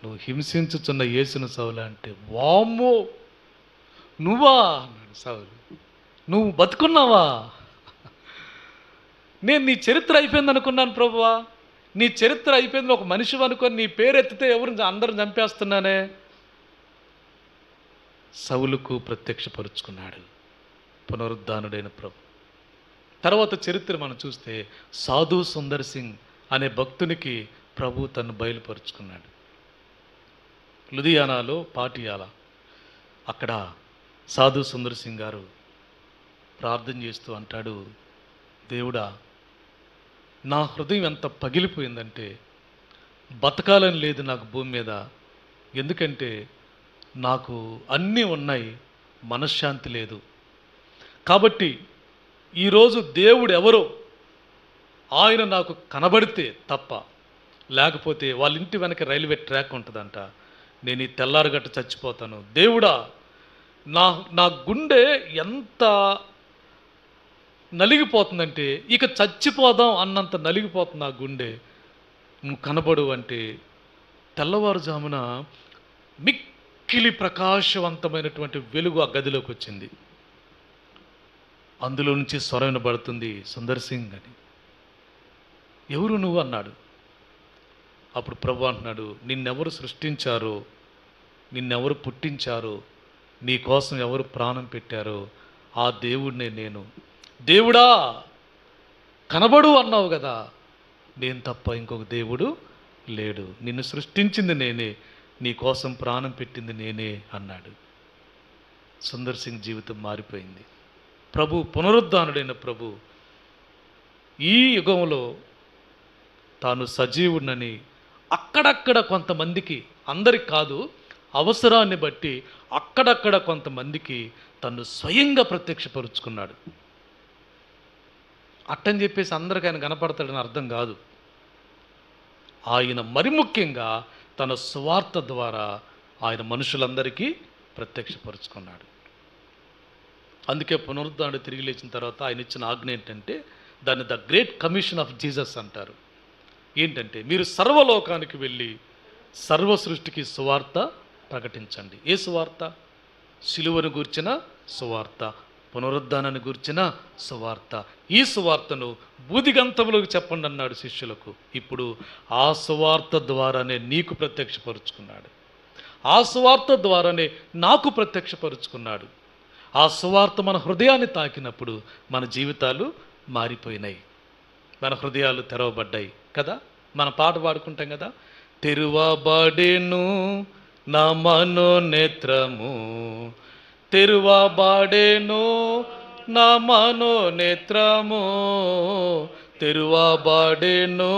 నువ్వు హింసించుచున్న యేసును సౌలు అంటే, వామ్మో నువ్వా అన్నాడు సౌలు. నువ్వు బతుకున్నావా? నేను నీ చరిత్ర అయిపోయింది అనుకున్నాను ప్రభువా. నీ చరిత్ర అయిపోయింది, ఒక మనిషి అనుకొని నీ పేరు ఎత్తితే ఎవరు అందరిని చంపేస్తున్నానే. సౌలుకు ప్రత్యక్షపరుచుకున్నాడు పునరుద్ధానుడైన ప్రభు. తర్వాత చరిత్ర మనం చూస్తే సాధు సుందర్ సింగ్ అనే భక్తునికి ప్రభు తను బయలుపరుచుకున్నాడు. లుధియానాలో పాటియాలా, అక్కడ సాధు సుందర్ సింగ్ గారు ప్రార్థన చేస్తూ అంటాడు, దేవుడా, నా హృదయం ఎంత పగిలిపోయిందంటే బతకాలని లేదు నాకు భూమి మీద. ఎందుకంటే నాకు అన్నీ ఉన్నాయి, మనశ్శాంతి లేదు. కాబట్టి ఈరోజు దేవుడు ఎవరో ఆయన నాకు కనబడితే తప్ప, లేకపోతే వాళ్ళ ఇంటి వెనక రైల్వే ట్రాక్ ఉంటుందంట, నేను ఈ తెల్లారగట్ట చచ్చిపోతాను. దేవుడా, నా నా గుండె ఎంత నలిగిపోతుందంటే ఇక చచ్చిపోదాం అన్నంత నలిగిపోతుంది నా గుండె. నువ్వు కనబడు అంటే తెల్లవారుజామున మిక్కిలి ప్రకాశవంతమైనటువంటి వెలుగు ఆ గదిలోకి వచ్చింది. అందులో నుంచి స్వరం వినబడుతుంది, సుందర్ సింగ్ అని. ఎవరు నువ్వు అన్నాడు. అప్పుడు ప్రభు అంటున్నాడు, నిన్నెవరు సృష్టించారో, నిన్నెవరు పుట్టించారో, నీ కోసం ఎవరు ప్రాణం పెట్టారో ఆ దేవుడినే నేను. దేవుడా కనబడు అన్నావు కదా, నేను తప్ప ఇంకొక దేవుడు లేడు, నిన్ను సృష్టించింది నేనే, నీ కోసం ప్రాణం పెట్టింది నేనే అన్నాడు. సుందర్ సింగ్ జీవితం మారిపోయింది. ప్రభు పునరుద్ధానుడైన ప్రభు ఈ యుగంలో తాను సజీవుడినని అక్కడక్కడ కొంతమందికి, అందరికి కాదు, అవసరాన్ని బట్టి అక్కడక్కడ కొంతమందికి తను స్వయంగా ప్రత్యక్షపరుచుకున్నాడు. అట్టని చెప్పేసి అందరికీ ఆయన కనపడతాడని అర్థం కాదు. ఆయన మరి ముఖ్యంగా తన సువార్త ద్వారా ఆయన మనుషులందరికీ ప్రత్యక్షపరుచుకున్నాడు. అందుకే పునరుద్ధానుడు తిరిగి లేచిన తర్వాత ఆయన ఇచ్చిన ఆజ్ఞ ఏంటంటే, దాన్ని the great commission of Jesus అంటారు. ఏంటంటే, మీరు సర్వలోకానికి వెళ్ళి సర్వ సృష్టికి సువార్త ప్రకటించండి. ఏ సువార్త? సిలువను గూర్చిన సువార్త, పునరుద్ధానాన్ని గూర్చిన సువార్త. ఈ సువార్తను బూదిగంతములకు చెప్పండి అన్నాడు శిష్యులకు. ఇప్పుడు ఆ సువార్త ద్వారానే నీకు ప్రత్యక్షపరుచుకున్నాడు, ఆ సువార్త ద్వారానే నాకు ప్రత్యక్షపరుచుకున్నాడు. ఆ సువార్త మన హృదయాన్ని తాకినప్పుడు మన జీవితాలు మారిపోయినాయి, మన హృదయాలు తెరవబడ్డాయి కదా. మన పాట పాడుకుంటాం కదా, తెరువబడెను నా మనోనేత్రము, తెరువబడెను నా మనోనేత్రము, తెరువబడెను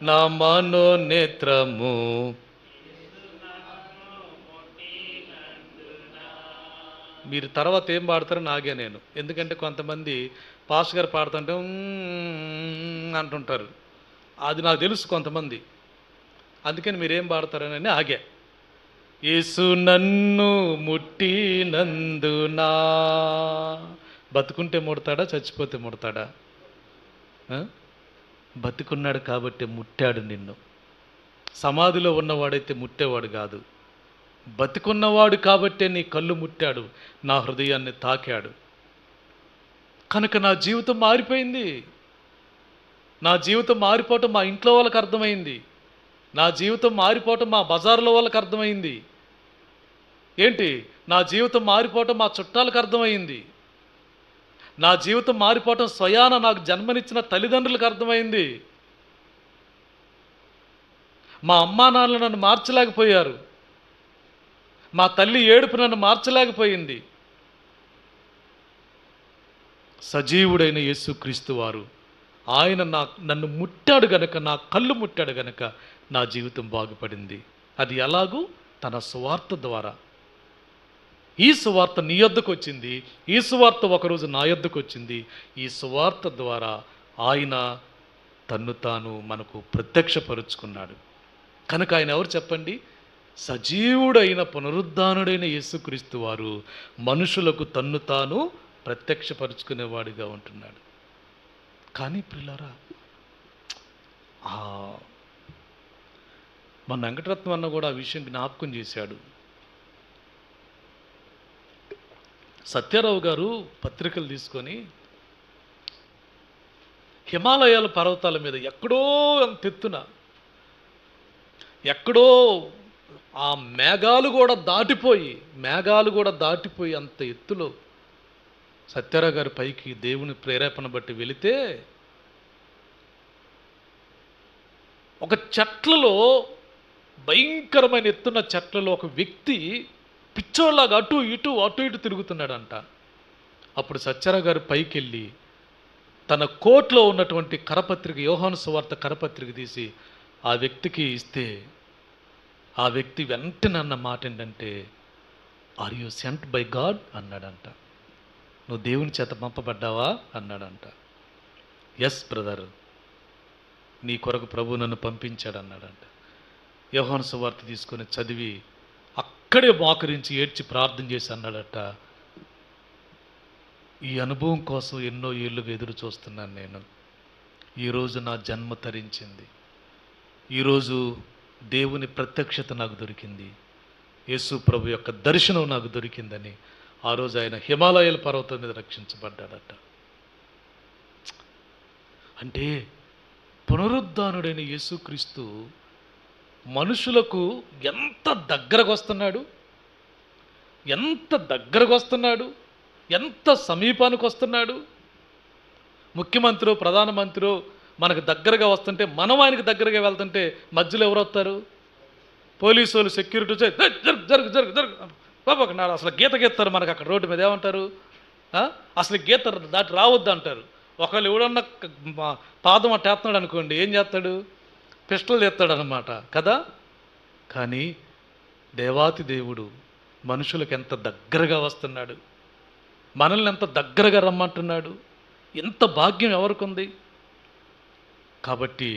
నా మనోనేత్రము. మీరు తర్వాత ఏం పాడతారో నాగే నేను, ఎందుకంటే కొంతమంది పాస్ గారు పాడుతుంటే అంటుంటారు, అది నాకు తెలుసు కొంతమంది, అందుకని మీరేం పాడతారని ఆగే. యేసు నన్ను ముట్టినందునా, బతుకుంటే ముడతాడా, చచ్చిపోతే ముడతాడా? బతుకున్నాడు కాబట్టి ముట్టాడు నిన్ను. సమాధిలో ఉన్నవాడైతే ముట్టేవాడు కాదు. బతికున్నవాడు కాబట్టే నీ కళ్ళు ముట్టాడు, నా హృదయాన్ని తాకాడు. కనుక నా జీవితం మారిపోయింది. నా జీవితం మారిపోవటం మా ఇంట్లో వాళ్ళకి అర్థమైంది. నా జీవితం మారిపోవటం మా బజార్లో వాళ్ళకి అర్థమైంది. ఏంటి? నా జీవితం మారిపోవటం మా చుట్టాలకు అర్థమైంది. నా జీవితం మారిపోవటం స్వయాన నాకు జన్మనిచ్చిన తల్లిదండ్రులకు అర్థమైంది. మా అమ్మా నాన్నలు నన్ను మార్చలేకపోయారు, మా తల్లి ఏడుపు నన్ను మార్చలేకపోయింది. సజీవుడైన యేసుక్రీస్తు వారు, ఆయన నన్ను ముట్టాడు గనక, నా కళ్ళు ముట్టాడు గనక నా జీవితం బాగుపడింది. అది ఎలాగూ? తన సువార్త ద్వారా. ఈ సువార్త నీ యొద్దకు వచ్చింది, ఈ సువార్త ఒకరోజు నా యొద్దకు వచ్చింది. ఈ సువార్త ద్వారా ఆయన తన్ను తాను మనకు ప్రత్యక్షపరుచుకున్నాడు. కనుక ఆయన ఎవరు చెప్పండి? సజీవుడైన పునరుద్ధానుడైన యేసుక్రీస్తు వారు మనుషులకు తన్ను తాను ప్రత్యక్షపరుచుకునేవాడిగా ఉంటున్నాడు. కానీ ప్రియులారా, మన వెంకటరత్నం అన్న కూడా ఆ విషయం జ్ఞాపకం చేశాడు. సత్యారావు గారు పత్రికలు తీసుకొని హిమాలయాల పర్వతాల మీద ఎక్కడో అంత ఎత్తున, ఎక్కడో ఆ మేఘాలు కూడా దాటిపోయి అంత ఎత్తులో సత్యారావు గారి పైకి దేవుని ప్రేరేపణ బట్టి వెళితే, ఒక చెట్లలో, భయంకరమైన ఎత్తున్న చెట్లలో ఒక వ్యక్తి పిచ్చోళ్ళలాగా అటు ఇటు తిరుగుతున్నాడంట. అప్పుడు సత్యారావు గారు పైకి వెళ్ళి తన కోట్లో ఉన్నటువంటి కరపత్రిక, యోహాను సువార్త కరపత్రిక తీసి ఆ వ్యక్తికి ఇస్తే ఆ వ్యక్తి వెంటనే అన్న మాట ఏంటంటే, are you sent by God అన్నాడంట. నువ్వు దేవుని చేత పంపబడ్డావా అన్నాడంట. ఎస్ బ్రదర్, నీ కొరకు ప్రభు నన్ను పంపించాడు అన్నాడంట. యోహాను సువార్త తీసుకొని చదివి అక్కడే మోకరించి ఏడ్చి ప్రార్థన చేసి అన్నాడట, ఈ అనుభవం కోసం ఎన్నో ఏళ్ళుగా ఎదురు చూస్తున్నాను నేను. ఈరోజు నా జన్మ తరించింది. ఈరోజు దేవుని ప్రత్యక్షత నాకు దొరికింది, యేసు ప్రభు యొక్క దర్శనం నాకు దొరికిందని ఆ రోజు ఆయన హిమాలయాల పర్వతం మీద రక్షించబడ్డాడట. అంటే పునరుద్ధానుడైన యేసుక్రీస్తు మనుషులకు ఎంత దగ్గరకు వస్తున్నాడు, ఎంత దగ్గరకు వస్తున్నాడు, ఎంత సమీపానికి వస్తున్నాడు. ముఖ్యమంత్రి, ప్రధానమంత్రి మనకు దగ్గరగా వస్తుంటే, మనం ఆయనకు దగ్గరగా వెళ్తుంటే మధ్యలో ఎవరు వస్తారు? పోలీసు వాళ్ళు, సెక్యూరిటీ జరుగు జరుగు జరుగు జరుగు బాబు నాడు అసలు గీత గీస్తారు మనకు అక్కడ రోడ్డు మీద. ఏమంటారు? అసలు గీత దాటి రావద్దు అంటారు. ఒకళ్ళు ఎవడన్నా పాదం అట్ట వేస్తున్నాడు అనుకోండి, ఏం చేస్తాడు? పిస్టల్ తెస్తాడు అనమాట కదా. కానీ దేవాతి దేవుడు మనుషులకు ఎంత దగ్గరగా వస్తున్నాడు, మనల్ని ఎంత దగ్గరగా రమ్మంటున్నాడు. ఎంత భాగ్యం ఎవరికి ఉంది? కాబట్టి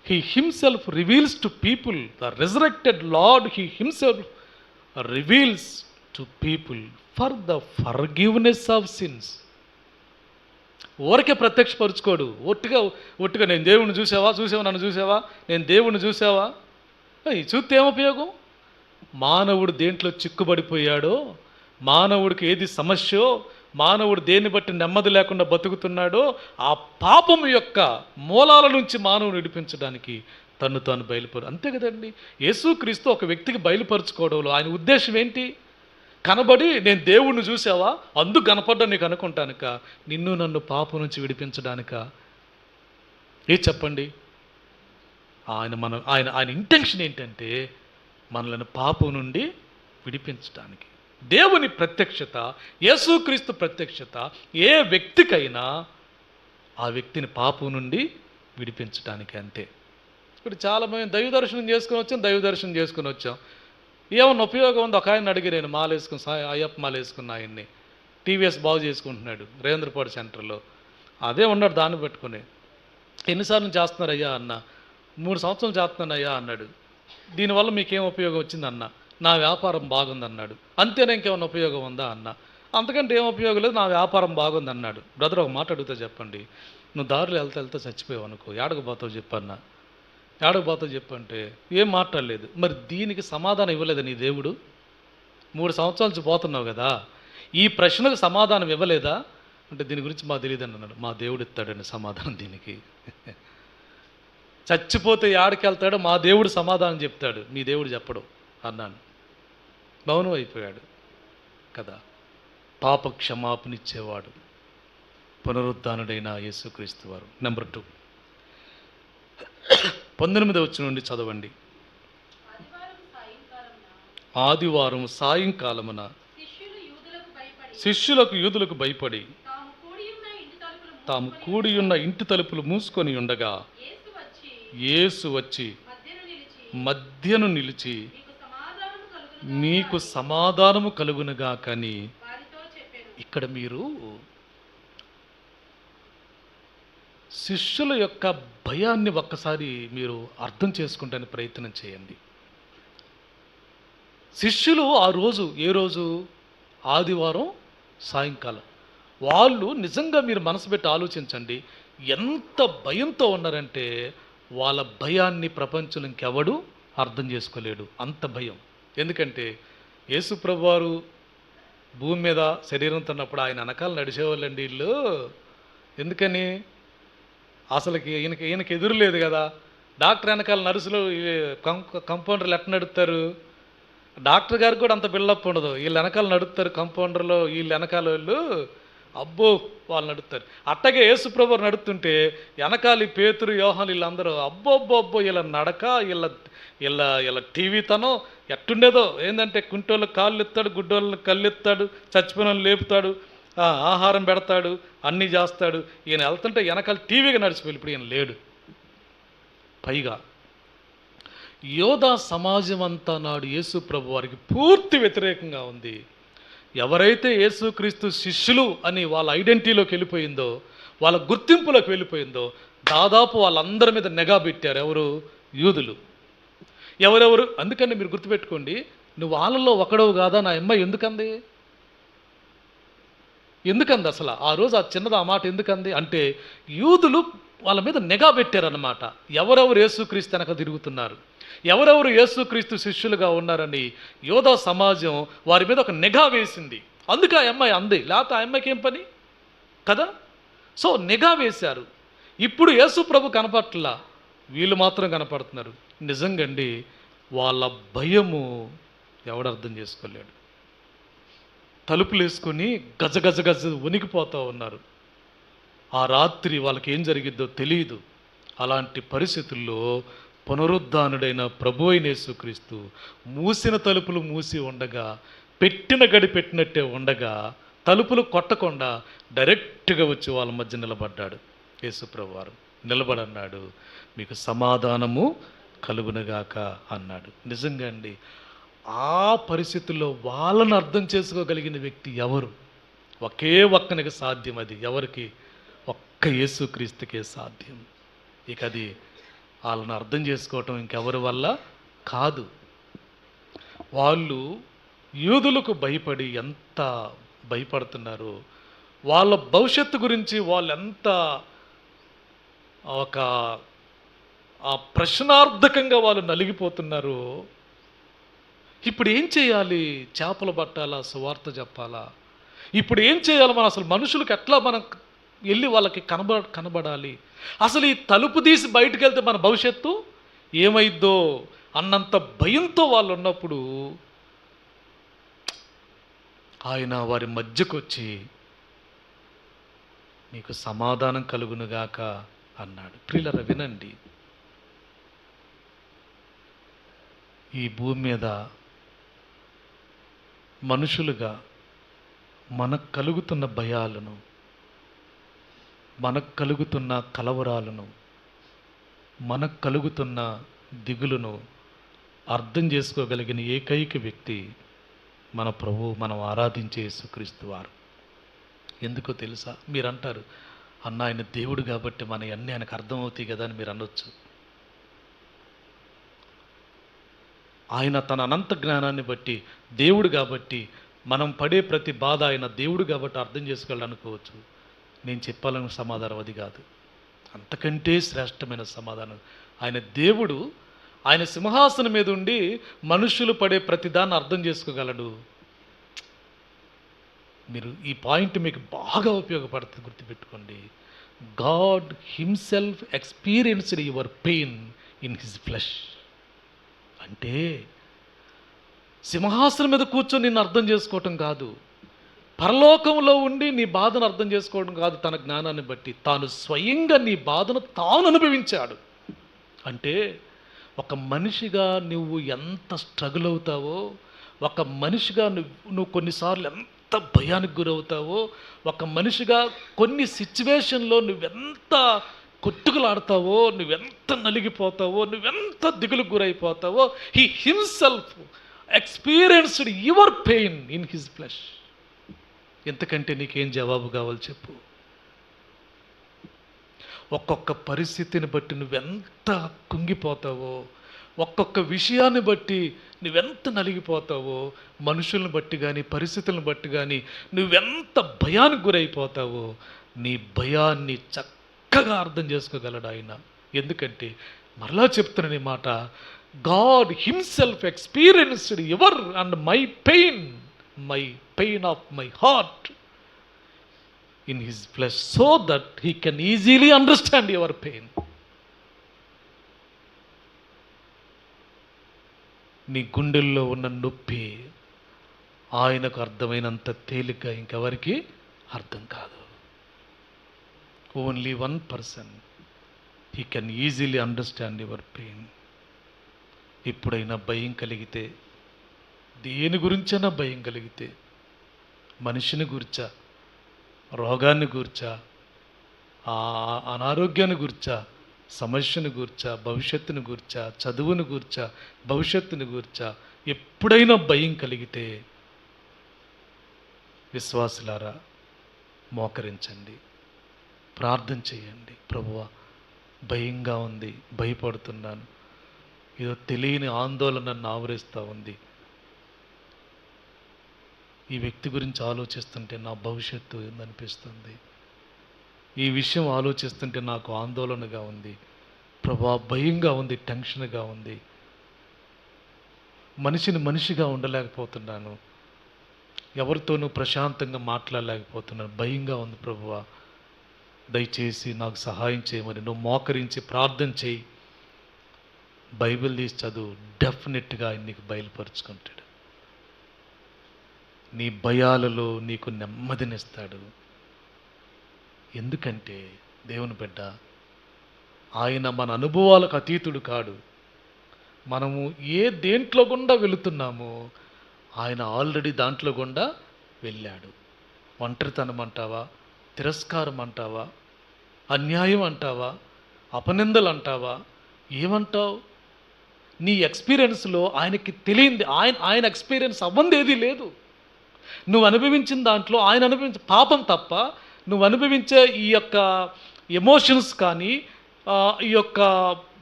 he himself reveals to people, the resurrected Lord he himself reveals to people for the forgiveness of sins. ఊరికే ప్రత్యక్షపరుచుకోడు. ఒట్టిగా నేను దేవుణ్ణి చూసావా, నన్ను చూసావా, నేను దేవుణ్ణి చూసావా, చూస్తే ఏముపయోగం? మానవుడు దేంట్లో చిక్కుబడిపోయాడో, మానవుడికి ఏది సమస్యో, మానవుడు దేన్ని బట్టి నెమ్మది లేకుండా బతుకుతున్నాడో, ఆ పాపం యొక్క మూలాల నుంచి మానవుని విడిపించడానికి తను తాను బయలుపరు. అంతే కదండి. యేసుక్రీస్తు ఒక వ్యక్తికి బయలుపరుచుకోవడంలో ఆయన ఉద్దేశం ఏంటి? కనబడి నేను దేవుణ్ణి చూసావా, అందుకు కనపడ్డా నీకు అనుకుంటానుక, నిన్ను నన్ను పాపం నుంచి విడిపించడానిక? చెప్పండి. ఆయన ఇంటెన్షన్ ఏంటంటే మనల్ని పాపం నుండి విడిపించడానికి. దేవుని ప్రత్యక్షత, యేసుక్రీస్తు ప్రత్యక్షత ఏ వ్యక్తికైనా ఆ వ్యక్తిని పాపం నుండి విడిపించడానికి. అంతే. ఇప్పుడు చాలామంది దైవ దర్శనం చేసుకుని వచ్చాం. ఏమన్నా ఉపయోగం ఉంది? ఒక ఆయన అడిగి, నేను అయ్యప్ప మాల వేసుకున్న ఆయన్ని టీవీఎస్ బాగు చేసుకుంటున్నాడు రేంద్రపాడు సెంటర్లో. అదే ఉన్నాడు, దాన్ని పెట్టుకుని ఎన్నిసార్లు చేస్తున్నారు అయ్యా అన్న? 3 సంవత్సరాలు చేస్తున్నాను అయ్యా అన్నాడు. దీనివల్ల మీకేం ఉపయోగం వచ్చిందన్న? నా వ్యాపారం బాగుందన్నాడు. అంతేనా, ఇంకేమన్నా ఉపయోగం ఉందా అన్న? అంతకంటే ఏం ఉపయోగం లేదు, నా వ్యాపారం బాగుంది అన్నాడు. బ్రదర్, ఒక మాట అడుగుతా చెప్పండి, నువ్వు దారిలో వెళ్తా చచ్చిపోయావు అనుకో, ఏడకు పోతావు చెప్పన్నా? ఏడకు పోతావు చెప్పంటే ఏం మాట్లాడలేదు. మరి దీనికి సమాధానం ఇవ్వలేదు నీ దేవుడు? 3 సంవత్సరాల నుంచి పోతున్నావు కదా, ఈ ప్రశ్నకు సమాధానం ఇవ్వలేదా అంటే, దీని గురించి మాకు తెలియదని అన్నాడు. మా దేవుడు ఇస్తాడండి సమాధానం దీనికి. చచ్చిపోతే ఏడకి వెళ్తాడో మా దేవుడు సమాధానం చెప్తాడు, మీ దేవుడు చెప్పడు అన్నాను. మౌనం అయిపోయాడు కదా. పాప క్షమాపణ ఇచ్చేవాడు పునరుద్ధానుడైన యేసుక్రీస్తు వారు. నెంబర్ 2, 19వ వచనం నుండి చదవండి. ఆదివారం సాయంకాలమున శిష్యులకు యూదులకు భయపడి తాము కూడి ఉన్న ఇంటి తలుపులు మూసుకొని ఉండగా యేసు వచ్చి మధ్యను నిలిచి, మీకు సమాధానము కలుగునుగా కానీ. ఇక్కడ మీరు శిష్యుల యొక్క భయాన్ని ఒక్కసారి మీరు అర్థం చేసుకుంటానికి ప్రయత్నం చేయండి. శిష్యులు ఆ రోజు, ఏ రోజు? ఆదివారం సాయంకాలం. వాళ్ళు నిజంగా మీరు మనసు పెట్టి ఆలోచించండి, ఎంత భయంతో ఉన్నారంటే వాళ్ళ భయాన్ని ప్రపంచంలో ఇంకెవడు అర్థం చేసుకోలేడు. అంత భయం. ఎందుకంటే యేసుప్రభు వారు భూమి మీద శరీరంతో ఉన్నప్పుడు ఆయన వెనకాల నడిచేవాళ్ళండి వీళ్ళు. ఎందుకని? అసలుకి ఈయనకి ఎదురు లేదు కదా. డాక్టర్ వెనకాల నర్సులు, కంపౌండర్లు ఎట్లా నడుపుతారు? డాక్టర్ గారికి కూడా అంత బిల్డప్ ఉండదు. వీళ్ళు వెనకాల నడుపుతారు కంపౌండర్లో, వీళ్ళు వెనకాల వాళ్ళు అబ్బో వాళ్ళు నడుపుతారు. అట్టగే యేసుప్రభు నడుపుతుంటే వెనకాలి పేతురు, యోహాను వీళ్ళందరూ అబ్బో వీళ్ళ నడక, వీళ్ళ టీవీతనం ఎట్టుండేదో. ఏంటంటే కుంటోళ్ళకి కాళ్ళు ఎత్తాడు, గుడ్డోళ్ళని కళ్ళు ఎత్తాడు, చచ్చిపోయిన లేపుతాడు, ఆహారం పెడతాడు, అన్నీ చేస్తాడు. ఈయన వెళ్తుంటే వెనకాల టీవీగా నడిచిపోయి ఇప్పుడు ఈయన లేడు. పైగా యోధా సమాజం అంతా నాడు యేసు ప్రభు వారికి పూర్తి వ్యతిరేకంగా ఉంది. ఎవరైతే యేసుక్రీస్తు శిష్యులు అని వాళ్ళ ఐడెంటిటీలోకి వెళ్ళిపోయిందో, వాళ్ళ గుర్తింపులోకి వెళ్ళిపోయిందో, దాదాపు వాళ్ళందరి మీద నిఘా పెట్టారు. ఎవరు? యూదులు. ఎవరెవరు? అందుకని మీరు గుర్తుపెట్టుకోండి, నువ్వు వాళ్ళల్లో ఒకడవు కాదా నా అమ్మాయి ఎందుకంది? ఎందుకంది అసలు ఆ రోజు ఆ చిన్నది ఆ మాట ఎందుకంది అంటే, యూదులు వాళ్ళ మీద నిఘా పెట్టారన్నమాట. ఎవరెవరు యేసుక్రీస్తు వెనక తిరుగుతున్నారు, ఎవరెవరు యేసుక్రీస్తు శిష్యులుగా ఉన్నారని యోధా సమాజం వారి మీద ఒక నిఘా వేసింది. అందుకే ఆ అమ్మాయి అంది, లేకపోతే ఆ అమ్మాయికి ఏం పని కదా. సో నిఘా వేశారు. ఇప్పుడు యేసు ప్రభు కనపట్లా, వీళ్ళు మాత్రం కనపడుతున్నారు. నిజంగండి, వాళ్ళ భయము ఎవడు అర్థం చేసుకోలేడు. తలుపులు వేసుకొని గజ గజ గజ వణికిపోతూ ఉన్నారు. ఆ రాత్రి వాళ్ళకి ఏం జరిగిద్దో తెలియదు. అలాంటి పరిస్థితుల్లో పునరుద్ధానుడైన ప్రభు అయిన యేసుక్రీస్తు మూసిన తలుపులు మూసి ఉండగా, పెట్టిన గడి పెట్టినట్టే ఉండగా, తలుపులు కొట్టకుండా డైరెక్ట్గా వచ్చి వాళ్ళ మధ్య నిలబడ్డాడు. యేసుప్రభు వారు నిలబడన్నాడు, మీకు సమాధానము కలుగునగాక అన్నాడు. నిజంగా అండి, ఆ పరిస్థితుల్లో వాళ్ళని అర్థం చేసుకోగలిగిన వ్యక్తి ఎవరు? ఒకే ఒక్కనికి సాధ్యం. అది ఎవరికి? ఒక్క యేసుక్రీస్తుకే సాధ్యం. ఇక అది వాళ్ళని అర్థం చేసుకోవటం ఇంకెవరి వల్ల కాదు. వాళ్ళు యూదులకు భయపడి ఎంత భయపడుతున్నారు, వాళ్ళ భవిష్యత్తు గురించి వాళ్ళు ఎంత ఒక ప్రశ్నార్థకంగా వాళ్ళు నలిగిపోతున్నారు. ఇప్పుడు ఏం చేయాలి? చేపలు పట్టాలా? సువార్త చెప్పాలా? ఇప్పుడు ఏం చేయాలి? మనం అసలు మనుషులకు ఎట్లా మనం వెళ్ళి వాళ్ళకి కనబడాలి? అసలు ఈ తలుపు తీసి బయటకు వెళ్తే మన భవిష్యత్తు ఏమైద్దో అన్నంత భయంతో వాళ్ళు ఉన్నప్పుడు ఆయన వారి మధ్యకు వచ్చి మీకు సమాధానం కలుగునుగాక అన్నాడు. ప్రియులారా వినండి, ఈ భూమి మీద మనుషులుగా మనకు కలుగుతున్న భయాలను, మనకు కలుగుతున్న కలవరాలను, మనకు కలుగుతున్న దిగులును అర్థం చేసుకోగలిగిన ఏకైక వ్యక్తి మన ప్రభు, మనం ఆరాధించే యేసుక్రీస్తు వారు. ఎందుకో తెలుసా? మీరు అంటారు, అన్న ఆయన దేవుడు కాబట్టి మన అన్నీ ఆయనకు అర్థమవుతాయి కదా అని మీరు అనొచ్చు. ఆయన తన అనంత జ్ఞానాన్ని బట్టి దేవుడు కాబట్టి మనం పడే ప్రతి బాధ ఆయన దేవుడు కాబట్టి అర్థం చేసుకోగలడు అనుకోవచ్చు. నేను చెప్పాలన్న సమాధానం అది కాదు. అంతకంటే శ్రేష్టమైన సమాధానం, ఆయన దేవుడు, ఆయన సింహాసనం మీద ఉండి మనుషులు పడే ప్రతిదాన్ని అర్థం చేసుకోగలడు. మీరు ఈ పాయింట్ మీకు బాగా ఉపయోగపడుతుంది, గుర్తుపెట్టుకోండి. God himself experienced your pain in his flesh. అంటే సింహాసనం మీద కూర్చొని నిన్ను అర్థం చేసుకోవటం కాదు, పరలోకంలో ఉండి నీ బాధను అర్థం చేసుకోవడం కాదు. తన జ్ఞానాన్ని బట్టి తాను స్వయంగా నీ బాధను తాను అనుభవించాడు. అంటే ఒక మనిషిగా నువ్వు ఎంత స్ట్రగుల్ అవుతావో, ఒక మనిషిగా నువ్వు కొన్నిసార్లు ఎంత భయానికి గురవుతావో, ఒక మనిషిగా కొన్ని సిచ్యువేషన్లో నువ్వెంత కొట్టుకులాడతావో, నువ్వెంత నలిగిపోతావో, నువ్వెంత దిగులు గురైపోతావో, he himself experienced your pain in his flesh. ఎంతకంటే నీకేం జవాబు కావాలి చెప్పు? ఒక్కొక్క పరిస్థితిని బట్టి నువ్వెంత కుంగిపోతావో, ఒక్కొక్క విషయాన్ని బట్టి నువ్వెంత నలిగిపోతావో, మనుషులను బట్టి కానీ పరిస్థితులను బట్టి కానీ నువ్వెంత భయానికి గురైపోతావో, నీ భయాన్ని చక్కగా అర్థం చేసుకోగలడు ఆయన. ఎందుకంటే మరలా చెప్తున్న మాట, God himself experienced your and my pain of my heart in his flesh so that he can easily understand your pain. నీ గుండెల్లో ఉన్న నొప్పి ఆయనకు అర్థమైనంత తేలిగ్గా ఇంకెవరికి అర్థం కాదు. Only 1% he can easily understand your pain. ఎప్పుడైనా భయం కలిగితే, దేని గురించైనా భయం కలిగితే, మనిషిని గురించా, రోగాన్ని గూర్చా, ఆ అనారోగ్యాన్ని గూర్చా, సమస్యను గూర్చా, భవిష్యత్తును గూర్చా, చదువును గూర్చా, భవిష్యత్తును గూర్చా ఎప్పుడైనా భయం కలిగితే విశ్వాసులారా మోకరించండి, ప్రార్థన చేయండి. ప్రభువా, భయంగా ఉంది, భయపడుతున్నాను, ఏదో తెలియని ఆందోళన నన్ను ఆవరిస్తూ ఉంది, ఈ వ్యక్తి గురించి ఆలోచిస్తుంటే నా భవిష్యత్తు ఏందనిపిస్తుంది, ఈ విషయం ఆలోచిస్తుంటే నాకు ఆందోళనగా ఉంది ప్రభా, భయంగా ఉంది, టెన్షన్గా ఉంది, మనిషిని మనిషిగా ఉండలేకపోతున్నాను, ఎవరితోనూ ప్రశాంతంగా మాట్లాడలేకపోతున్నాను, భయంగా ఉంది ప్రభువా, దయచేసి నాకు సహాయం చేయమని నువ్వు మోకరించి ప్రార్థన చేయి. బైబిల్ తీసి చదువు, డెఫినెట్గా ఆయన నీకు బయలుపరుచుకుంటాడు. నీ భయాలలో నీకు నెమ్మదినిస్తాడు. ఎందుకంటే దేవుని బిడ్డ, ఆయన మన అనుభవాలకు అతీతుడు కాడు. మనము దేంట్లో గుండా వెళుతున్నామో ఆయన ఆల్రెడీ దాంట్లో గుండా వెళ్ళాడు. ఒంటరితనం అంటావా, తిరస్కారం అంటావా, అన్యాయం అంటావా, అపనిందలు అంటావా, ఏమంటావు? నీ ఎక్స్పీరియన్స్లో ఆయనకి తెలియంది, ఆయన ఎక్స్పీరియన్స్ అవ్వంది ఏదీ లేదు. నువ్వు అనుభవించిన దాంట్లో ఆయన అనుభవించే పాపం తప్ప నువ్వు అనుభవించే ఈ యొక్క ఎమోషన్స్ కానీ, ఈ యొక్క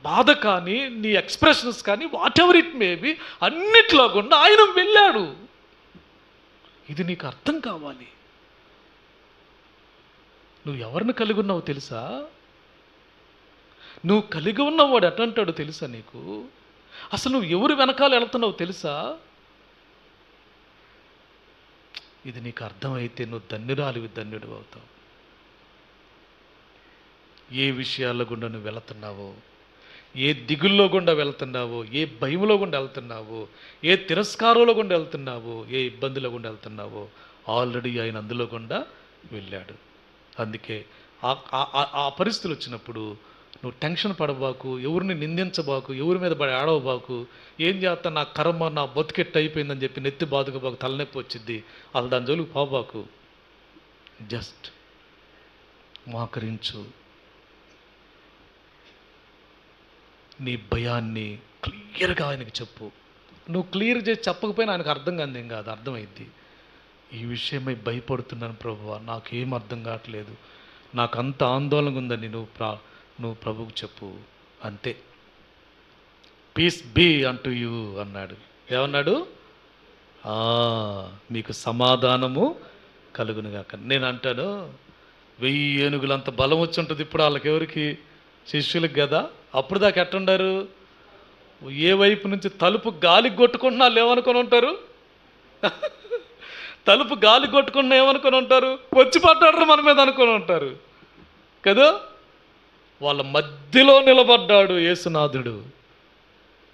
బాధ కానీ, నీ ఎక్స్ప్రెషన్స్ కానీ, what ever it may be, అన్నిట్లో కూడా ఆయన వెళ్ళాడు. ఇది నీకు అర్థం కావాలి. నువ్వు ఎవరిని కలిగి ఉన్నావో తెలుసా? నువ్వు కలిగి ఉన్నవాడు ఎటంటాడో తెలుసా నీకు? అసలు నువ్వు ఎవరు వెనకాల వెళ్తున్నావు తెలుసా? ఇది నీకు అర్థమైతే నువ్వు ధన్యురాలివి, ధన్యుడు అవుతావు. ఏ విషయాల గుండా నువ్వు వెళుతున్నావో, ఏ దిగుల్లో గుండా వెళ్తున్నావో, ఏ భయంలో గుండా వెళ్తున్నావో, ఏ తిరస్కారంలో గుండా వెళ్తున్నావో, ఏ ఇబ్బందుల గుండా వెళ్తున్నావో, ఆల్రెడీ ఆయన అందులో గుండా వెళ్ళాడు. అందుకే ఆ పరిస్థితులు వచ్చినప్పుడు నువ్వు టెన్షన్ పడబాకు, ఎవరిని నిందించబాకు, ఎవరి మీద పడి ఆడవబాకు, ఏం చేస్తా నా కర్మ, నా బతుకెట్టు అయిపోయిందని చెప్పి నెత్తి బాదుకోబాకు, తలనొప్పి వచ్చింది, అసలు దాని జోలికి పోబాకు. జస్ట్ మోకరించు, నీ భయాన్ని క్లియర్గా ఆయనకి చెప్పు. నువ్వు క్లియర్ చేసి చెప్పకపోయినా ఆయనకు అర్థం కాదు, ఏం కాదు, అర్థమైద్ది. ఈ విషయమై భయపడుతున్నాను ప్రభువా, నాకేం అర్థం కావట్లేదు, నాకు అంత ఆందోళనగా ఉందని నువ్వు ప్రభువుకు చెప్పు. అంతే. పీస్ బీ అంటూ యూ అన్నాడు. ఏమన్నాడు? మీకు సమాధానము కలుగునుగాక. నేను అంటాను, 1000 ఏనుగులంత బలం వచ్చి ఉంటుంది ఇప్పుడు వాళ్ళకి, ఎవరికి? శిష్యులకు కదా. అప్పుడు దాకా ఎట్టుండారు? ఏ వైపు నుంచి తలుపు గాలికి కొట్టుకుంటున్నా వాళ్ళు ఏమనుకొని ఉంటారు? తలుపు గాలి కొట్టుకున్నా ఏమనుకొని ఉంటారు? వచ్చి పడ్డాడు మన మీద అనుకొని ఉంటారు కదా. వాళ్ళ మధ్యలో నిలబడ్డాడు యేసునాథుడు.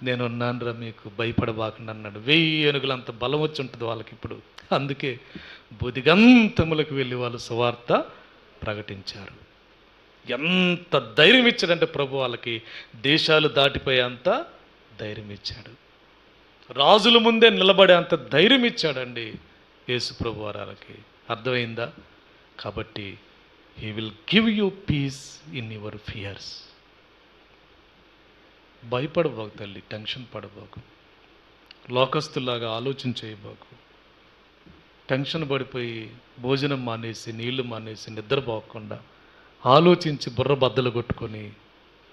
నేనున్నానురా, మీకు భయపడబాకండి అన్నాడు. 1000 ఏనుగులంత బలం వచ్చి ఉంటుంది వాళ్ళకి ఇప్పుడు. అందుకే బుదిగంతములకు వెళ్ళి వాళ్ళు సువార్త ప్రకటించారు. ఎంత ధైర్యం ఇచ్చాడంటే ప్రభు, వాళ్ళకి దేశాలు దాటిపోయేంత ధైర్యం ఇచ్చాడు. రాజుల ముందే నిలబడే అంత ధైర్యం ఇచ్చాడండి యేసు ప్రభు వారికి. అర్థమైందా? కాబట్టి he will give you peace in your fears. భయపడబాకు తల్లి, టెన్షన్ పడబాకు, లోకస్తులాగా ఆలోచన చేయబాకు. టెన్షన్ పడిపోయి భోజనం మానేసి, నీళ్లు మానేసి, నిద్రపోకుండా ఆలోచించి బుర్ర బద్దలు కొట్టుకొని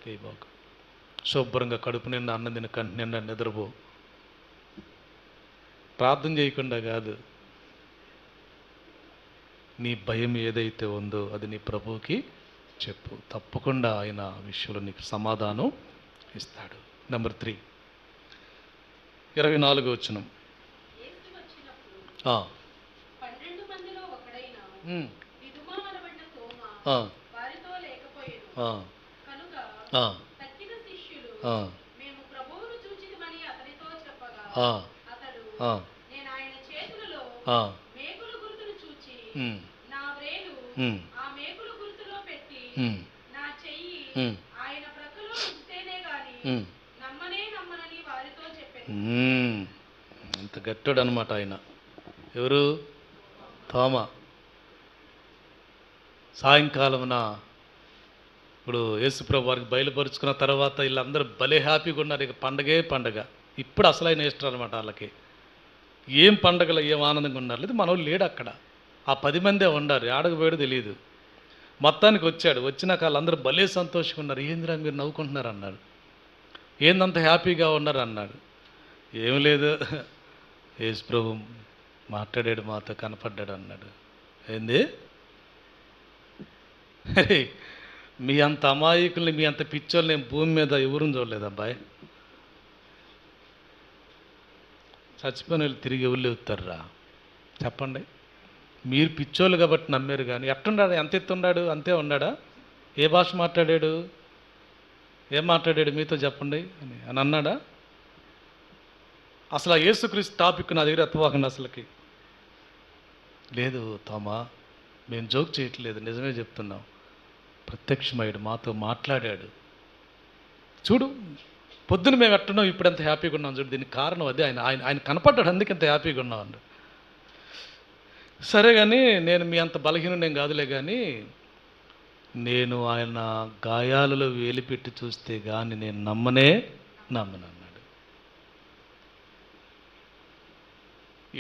చేయబాకు. శుభ్రంగా కడుపు నిండా అన్నం తిన, కంటి నిండా నిద్రపో. ప్రార్థన చేయకుండా కాదు. నీ భయం ఏదైతే ఉందో అది నీ ప్రభువుకి చెప్పు. తప్పకుండా ఆయన విషయంలో నీకు సమాధానం ఇస్తాడు. నెంబర్ 3, 24వ వచనం. అంత గట్టాడు అనమాట ఆయన. ఎవరు? తోమా. సాయంకాలమున ఇప్పుడు యేసుప్రభు వారికి బయలుపరుచుకున్న తర్వాత వీళ్ళందరూ భలే హ్యాపీగా ఉన్నారు. ఇక పండగే పండగ. ఇప్పుడు అసలైన ఇష్టం అనమాట వాళ్ళకి. ఏం పండగలు, ఏం ఆనందంగా ఉన్నారు. లేదు మనోళ్ళు లేడు అక్కడ. ఆ 10 మందే ఉండారు. ఆడకు పోయాడో తెలియదు. మొత్తానికి వచ్చాడు. వచ్చినాక వాళ్ళందరూ భలే సంతోషంగా ఉన్నారు. ఏందిరా మీరు నవ్వుకుంటున్నారు అన్నాడు. ఏందంత హ్యాపీగా ఉన్నారు అన్నాడు. ఏం లేదు, యేసు ప్రభు మాట్లాడాడు మాతో, కనపడ్డాడు అన్నాడు. ఏంది, మీ అంత అమాయకుల్ని, మీ అంత పిచ్చోళ్ళు నేను భూమి మీద ఎవరుని చూడలేదు అబ్బాయి. చచ్చిపోయిన వాళ్ళు తిరిగి ఎవరు లేవుతారా చెప్పండి. మీరు పిచ్చోళ్ళు కాబట్టి నమ్మారు. కానీ ఎట్టున్నాడు, ఎంత ఎత్తున్నాడు, అంతే ఉన్నాడా? ఏ భాష మాట్లాడాడు, ఏం మాట్లాడాడు మీతో చెప్పండి అని అన్నాడా? అసలు ఆ యేసుక్రీస్తు టాపిక్ నా దగ్గర ఎత్తవాకండి అసలుకి. లేదు తోమా, మేము జోక్ చేయట్లేదు, నిజమే చెప్తున్నాం. ప్రత్యక్షమయ్యాడు, మాతో మాట్లాడాడు. చూడు, పొద్దున మేము ఎట్టున్నాం, ఇప్పుడు ఎంత హ్యాపీగా ఉన్నాం చూడు. దీనికి కారణం అదే, ఆయన ఆయన ఆయన కనపడ్డాడు, అందుకే ఎంత హ్యాపీగా ఉన్నాం అండి. సరే కానీ నేను మీ అంత బలహీనం కాదులే, కానీ నేను ఆయన గాయాలలో వేలు పెట్టి చూస్తే కానీ నేను నమ్మను అన్నాడు.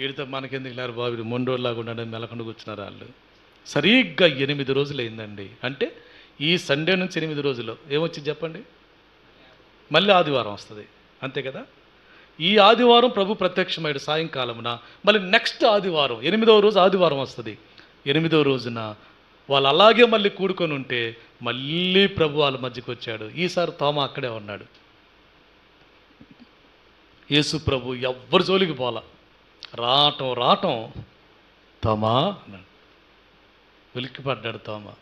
ఈడితో మనకెందుకు లేరు బాబు, ఇది మొండోళ్ళలాగా ఉండడం, మెలకుండా కూర్చున్నారు వాళ్ళు. సరిగ్గా 8 రోజులు అయిందండి. అంటే ఈ సండే నుంచి 8 రోజులు ఏమొచ్చింది చెప్పండి? మళ్ళీ ఆదివారం వస్తుంది, అంతే కదా. ఈ ఆదివారం ప్రభు ప్రత్యక్షమయ్యాడు సాయంకాలమున. మళ్ళీ నెక్స్ట్ ఆదివారం 8వ రోజు ఆదివారం వస్తుంది. 8వ రోజున వాళ్ళు అలాగే మళ్ళీ కూడుకొని ఉంటే మళ్ళీ ప్రభు వాళ్ళ మధ్యకి వచ్చాడు. ఈసారి తోమా అక్కడే ఉన్నాడు. యేసు ప్రభు ఎవ్వరి జోలికి పోలా. రావటం తోమా అన్నాడు. వెలిక్కిపడ్డాడు తోమా.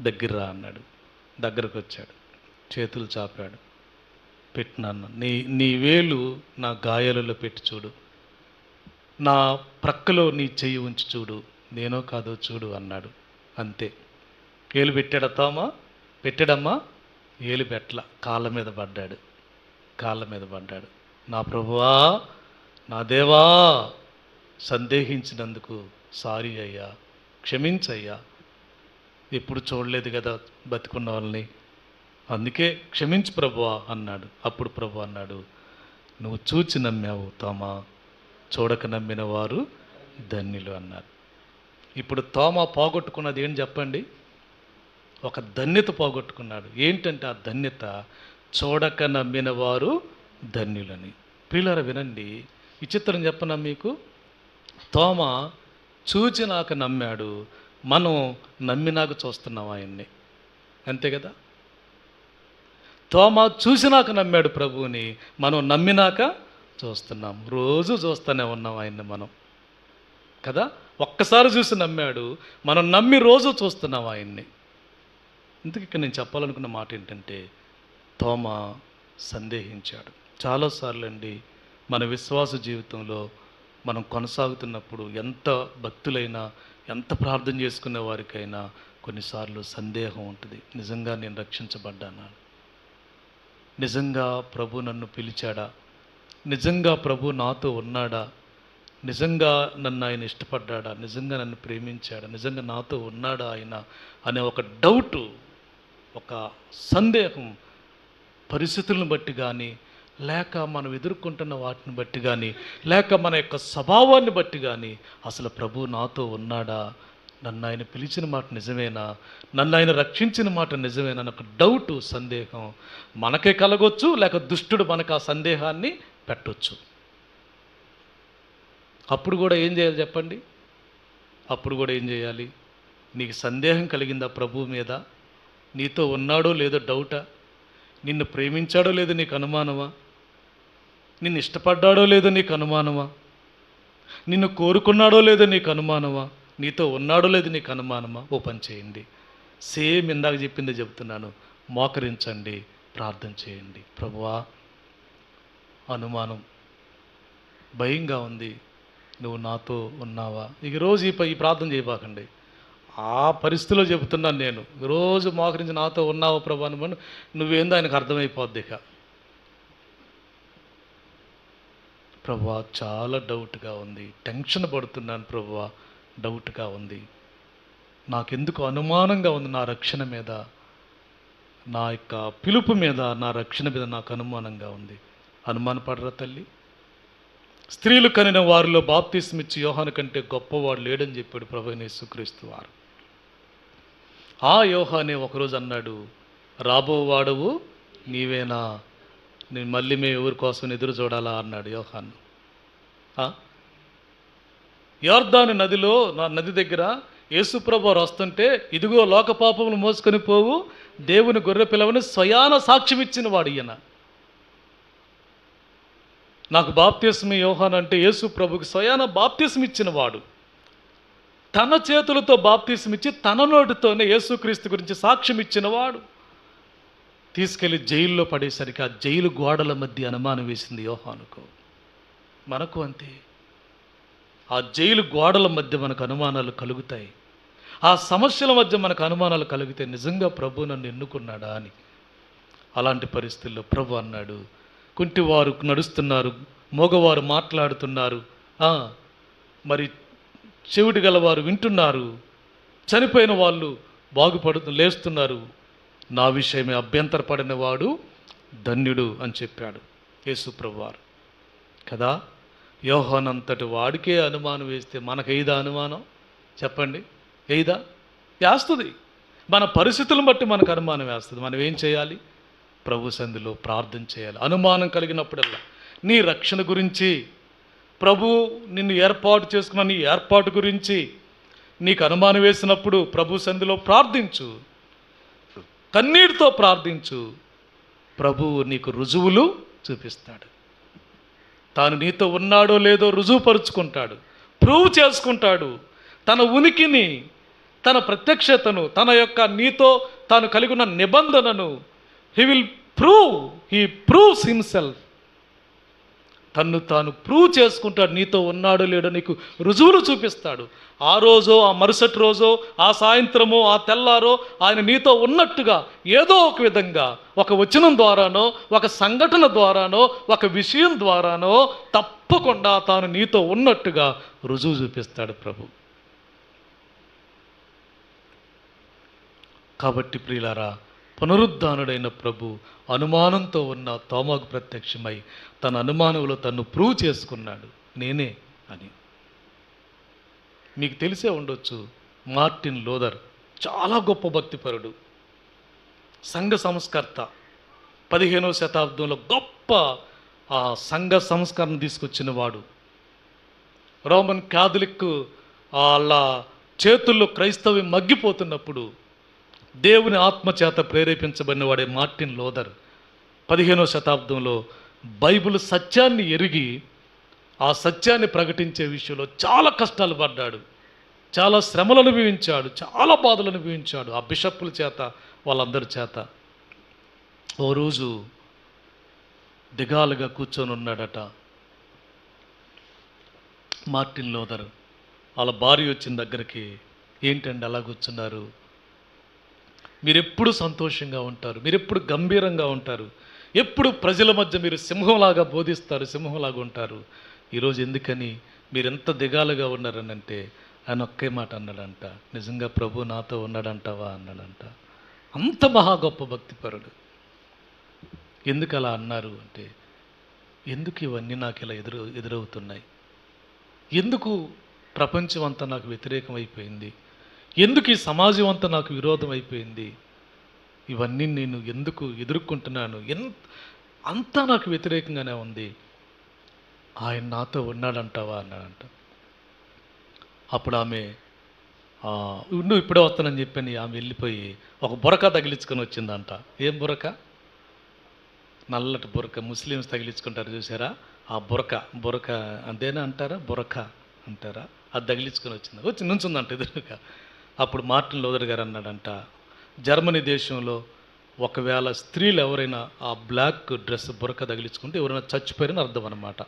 దగ్గర రా అన్నాడు. దగ్గరకు వచ్చాడు, చేతులు చాపాడు. పెట్టినాను, నీ వేలు నా గాయాలలో పెట్టి చూడు, నా ప్రక్కలో నీ చెయ్యి ఉంచి చూడు, నేనో కాదో చూడు అన్నాడు. అంతే. ఏలు పెట్టాడా తోమా? పెట్టాడమ్మా? ఏలు పెట్టల, కాళ్ళ మీద పడ్డాడు. నా ప్రభువా, నా దేవా, సందేహించినందుకు సారీ అయ్యా, క్షమించయ్యా. ఎప్పుడు చూడలేదు కదా బతికున్న వాళ్ళని, అందుకే క్షమించు ప్రభువా అన్నాడు. అప్పుడు ప్రభు అన్నాడు, నువ్వు చూచి నమ్మావు తోమా, చూడక నమ్మిన వారు ధన్యులు అన్నారు. ఇప్పుడు తోమా పోగొట్టుకున్నది ఏంటి చెప్పండి? ఒక ధన్యత పోగొట్టుకున్నాడు. ఏంటంటే ఆ ధన్యత, చూడక నమ్మిన వారు ధన్యులని. ప్రియులారా వినండి, ఈ చిత్రం చెప్పనా మీకు. తోమా చూచి నాకు నమ్మాడు, మనం నమ్మినాక చూస్తున్నాం ఆయన్ని, అంతే కదా. తోమా చూసినాక నమ్మాడు ప్రభువుని, మనం నమ్మినాక చూస్తున్నాం. రోజు చూస్తూనే ఉన్నాం ఆయన్ని మనం కదా. ఒక్కసారి చూసి నమ్మాడు, మనం నమ్మి రోజు చూస్తున్నాం ఆయన్ని. ఇందుకు ఇక్కడ నేను చెప్పాలనుకున్న మాట ఏంటంటే, తోమా సందేహించాడు. చాలాసార్లు అండి మన విశ్వాస జీవితంలో మనం కొనసాగుతున్నప్పుడు ఎంత భక్తులైనా, ఎంత ప్రార్థన చేసుకునే వారికైనా కొన్నిసార్లు సందేహం ఉంటుంది. నిజంగా నేను రక్షించబడ్డానా? నిజంగా ప్రభు నన్ను పిలిచాడా? నిజంగా ప్రభు నాతో ఉన్నాడా? నిజంగా నన్ను ఆయన ఇష్టపడ్డాడా? నిజంగా నన్ను ప్రేమించాడా? నిజంగా నాతో ఉన్నాడా ఆయన అనే ఒక డౌటు, ఒక సందేహం పరిస్థితులను బట్టి కానీ, లేక మనం ఎదుర్కొంటున్న వాటిని బట్టి కానీ, లేక మన యొక్క స్వభావాన్ని బట్టి కానీ, అసలు ప్రభు నాతో ఉన్నాడా? నన్ను ఆయన పిలిచిన మాట నిజమేనా? నన్ను ఆయన రక్షించిన మాట నిజమేనా అని ఒక డౌటు, సందేహం మనకే కలగొచ్చు, లేక దుష్టుడు మనకు ఆ సందేహాన్ని పెట్టొచ్చు. అప్పుడు కూడా ఏం చేయాలి చెప్పండి? అప్పుడు కూడా ఏం చేయాలి? నీకు సందేహం కలిగిందా ప్రభు మీద? నీతో ఉన్నాడో లేదో డౌటా? నిన్ను ప్రేమించాడో లేదో నీకు అనుమానమా? నిన్ను ఇష్టపడ్డాడో లేదో నీకు అనుమానమా? నిన్ను కోరుకున్నాడో లేదో నీకు అనుమానమా? నీతో ఉన్నాడో లేదో నీకు అనుమానమా? ఓ పని చేయండి, సేమ్ ఇందాక చెప్పిందే చెప్తున్నాను. మోకరించండి, ప్రార్థన చేయండి. ప్రభువా, అనుమానం, భయంగా ఉంది, నువ్వు నాతో ఉన్నావా? ఇక రోజు ఈ ప్రార్థన చేయబాకండి. ఆ పరిస్థితిలో చెబుతున్నాను నేను. రోజు మోకరించి నాతో ఉన్నావా ప్రభు అనుమని నువ్వేందో ఆయనకు అర్థమైపోద్ది. ఇక ప్రభువా, చాలా డౌట్గా ఉంది, టెన్షన్ పడుతున్నాను ప్రభువా, డౌట్గా ఉంది. నాకెందుకు అనుమానంగా ఉంది నా రక్షణ మీద, నా యొక్క పిలుపు మీద, నా రక్షణ మీద నాకు అనుమానంగా ఉంది. అనుమానపడరా తల్లి? స్త్రీలు కనిన వారిలో బాప్తిస్మిచ్చి యోహాను కంటే గొప్పవాడు లేడని చెప్పాడు ప్రభువైన యేసుక్రీస్తు వారు. ఆ యోహానే ఒకరోజు అన్నాడు, రాబోవాడవు నీవేనా, నేను మళ్ళీ మేము ఎవరి కోసం ఎదురు చూడాలా అన్నాడు యోహాను. యోర్దాను నదిలో, నా నది దగ్గర యేసుప్రభు వారు వస్తుంటే, ఇదిగో లోక పాపములు మోసుకొని పోవు దేవుని గొర్రె పిల్లవని స్వయాన సాక్ష్యం ఇచ్చిన వాడు ఈయన. నాకు బాప్తిస్మ యోహాను అంటే యేసు ప్రభుకి స్వయాన బాప్తిస్మ ఇచ్చిన వాడు. తన చేతులతో బాప్తిస్మ ఇచ్చి తన నోటితోనే యేసుక్రీస్తు గురించి సాక్ష్యం ఇచ్చిన వాడు తీసుకెళ్ళి జైల్లో పడేసరికి ఆ జైలు గోడల మధ్య అనుమానం వేసింది యోహానుకు. మనకు అంతే. ఆ జైలు గోడల మధ్య మనకు అనుమానాలు కలుగుతాయి. ఆ సమస్యల మధ్య మనకు అనుమానాలు కలిగితే నిజంగా ప్రభు నన్ను ఎన్నుకున్నాడా అని. అలాంటి పరిస్థితుల్లో ప్రభు అన్నాడు, కుంటివారు నడుస్తున్నారు, మగవారు మాట్లాడుతున్నారు, మరి చెవిటి గలవారు వింటున్నారు, చనిపోయిన వాళ్ళు లేస్తున్నారు, నా విషయమే అభ్యంతరపడిన వాడు ధన్యుడు అని చెప్పాడు యేసు ప్రభువారు కదా. యోహానంతటి వాడికే అనుమానం వేస్తే మనకైదా అనుమానం? చెప్పండి, ఏదా? వేస్తుంది. మన పరిస్థితులను బట్టి మనకు అనుమానం వేస్తుంది. మనం ఏం చేయాలి? ప్రభు సన్నిధిలో ప్రార్థన చేయాలి. అనుమానం కలిగినప్పుడల్లా నీ రక్షణ గురించి, ప్రభు నిన్ను ఏర్పాటు చేసుకున్న నీ ఏర్పాటు గురించి నీకు అనుమానం వేసినప్పుడు ప్రభు సన్నిధిలో ప్రార్థించు, కన్నీటితో ప్రార్థించు. ప్రభువు నీకు రుజువులు చూపిస్తాడు. తాను నీతో ఉన్నాడో లేదో రుజువుపరుచుకుంటాడు, ప్రూవ్ చేసుకుంటాడు. తన ఉనికిని, తన ప్రత్యక్షతను, తన యొక్క నీతో తాను కలిగి ఉన్న నిబంధనను హీ ప్రూవ్స్ హిమ్సెల్ఫ్. తన్ను తాను ప్రూవ్ చేసుకుంటాడు. నీతో ఉన్నాడో లేడో నీకు రుజువులు చూపిస్తాడు. ఆ రోజో, ఆ మరుసటి రోజో, ఆ సాయంత్రమో, ఆ తెల్లారో ఆయన నీతో ఉన్నట్టుగా ఏదో ఒక విధంగా, ఒక వచనం ద్వారానో, ఒక సంఘటన ద్వారానో, ఒక విషయం ద్వారానో తప్పకుండా తాను నీతో ఉన్నట్టుగా రుజువు చూపిస్తాడు ప్రభు. కాబట్టి ప్రియులారా, పునరుద్ధానుడైన ప్రభు అనుమానంతో ఉన్న తోమాకు ప్రత్యక్షమై తన అనుమానంలో తను ప్రూవ్ చేసుకున్నాడు, నేనే అని. మీకు తెలిసే ఉండొచ్చు, మార్టిన్ లూథర్ చాలా గొప్ప భక్తిపరుడు, సంఘ సంస్కర్త. 15వ శతాబ్దంలో గొప్ప ఆ సంఘ సంస్కరణ తీసుకొచ్చిన వాడు. రోమన్ క్యాథలిక్ వాళ్ళ చేతుల్లో క్రైస్తవ్యం మగ్గిపోతున్నప్పుడు దేవుని ఆత్మచేత ప్రేరేపించబడిన వాడే మార్టిన్ లూథర్ 15వ శతాబ్దంలో బైబిల్ సత్యాన్ని ఎరిగి ఆ సత్యాన్ని ప్రకటించే విషయంలో చాలా కష్టాలు పడ్డాడు, చాలా శ్రమలు అనుభవించాడు, చాలా బాధలు అనుభవించాడు ఆ బిషప్పుల చేత, వాళ్ళందరి చేత. ఓ రోజు దిగాలుగా కూర్చొని ఉన్నాడట మార్టిన్ లూథర్. వాళ్ళ భార్య వచ్చిన దగ్గరికి, ఏంటండి అలా కూర్చున్నారు, మీరెప్పుడు సంతోషంగా ఉంటారు, మీరెప్పుడు గంభీరంగా ఉంటారు, ఎప్పుడు ప్రజల మధ్య మీరు సింహంలాగా బోధిస్తారు, సింహంలాగా ఉంటారు, ఈరోజు ఎందుకని మీరు ఎంత దిగాలుగా ఉన్నారనంటే ఆయన ఒకే మాట అన్నాడంట, నిజంగా ప్రభు నాతో ఉన్నాడంటావా అన్నాడంట. అంత మహా గొప్ప భక్తిపరుడు. ఎందుకు అలా అన్నారు అంటే, ఎందుకు ఇవన్నీ నాకు ఇలా ఎదురవుతున్నాయి, ఎందుకు ప్రపంచం అంతా నాకు వ్యతిరేకం అయిపోయింది, ఎందుకు ఈ సమాజం అంతా నాకు విరోధం అయిపోయింది, ఇవన్నీ నేను ఎందుకు ఎదుర్కొంటున్నాను, అంతా నాకు వ్యతిరేకంగానే ఉంది, ఆయన నాతో ఉన్నాడంటావా అన్నాడంట. అప్పుడు ఆమె, నువ్వు ఇప్పుడే వస్తానని చెప్పని ఆమె వెళ్ళిపోయి ఒక బురక తగిలించుకొని వచ్చిందంట. ఏం బురక? నల్లటి బురక, ముస్లిమ్స్ తగిలించుకుంటారు చూసారా, ఆ బురక అంతేనా అంటారా, బురక అంటారా, అది తగిలించుకొని వచ్చి నుంచుందంట ఎదురుగా. అప్పుడు మార్టిన్ లూథర్ గారు అన్నాడంట, జర్మనీ దేశంలో ఒకవేళ స్త్రీలు ఎవరైనా ఆ బ్లాక్ డ్రెస్ బురక తగిలించుకుంటే ఎవరైనా చచ్చిపోయారని అర్థం అన్నమాట.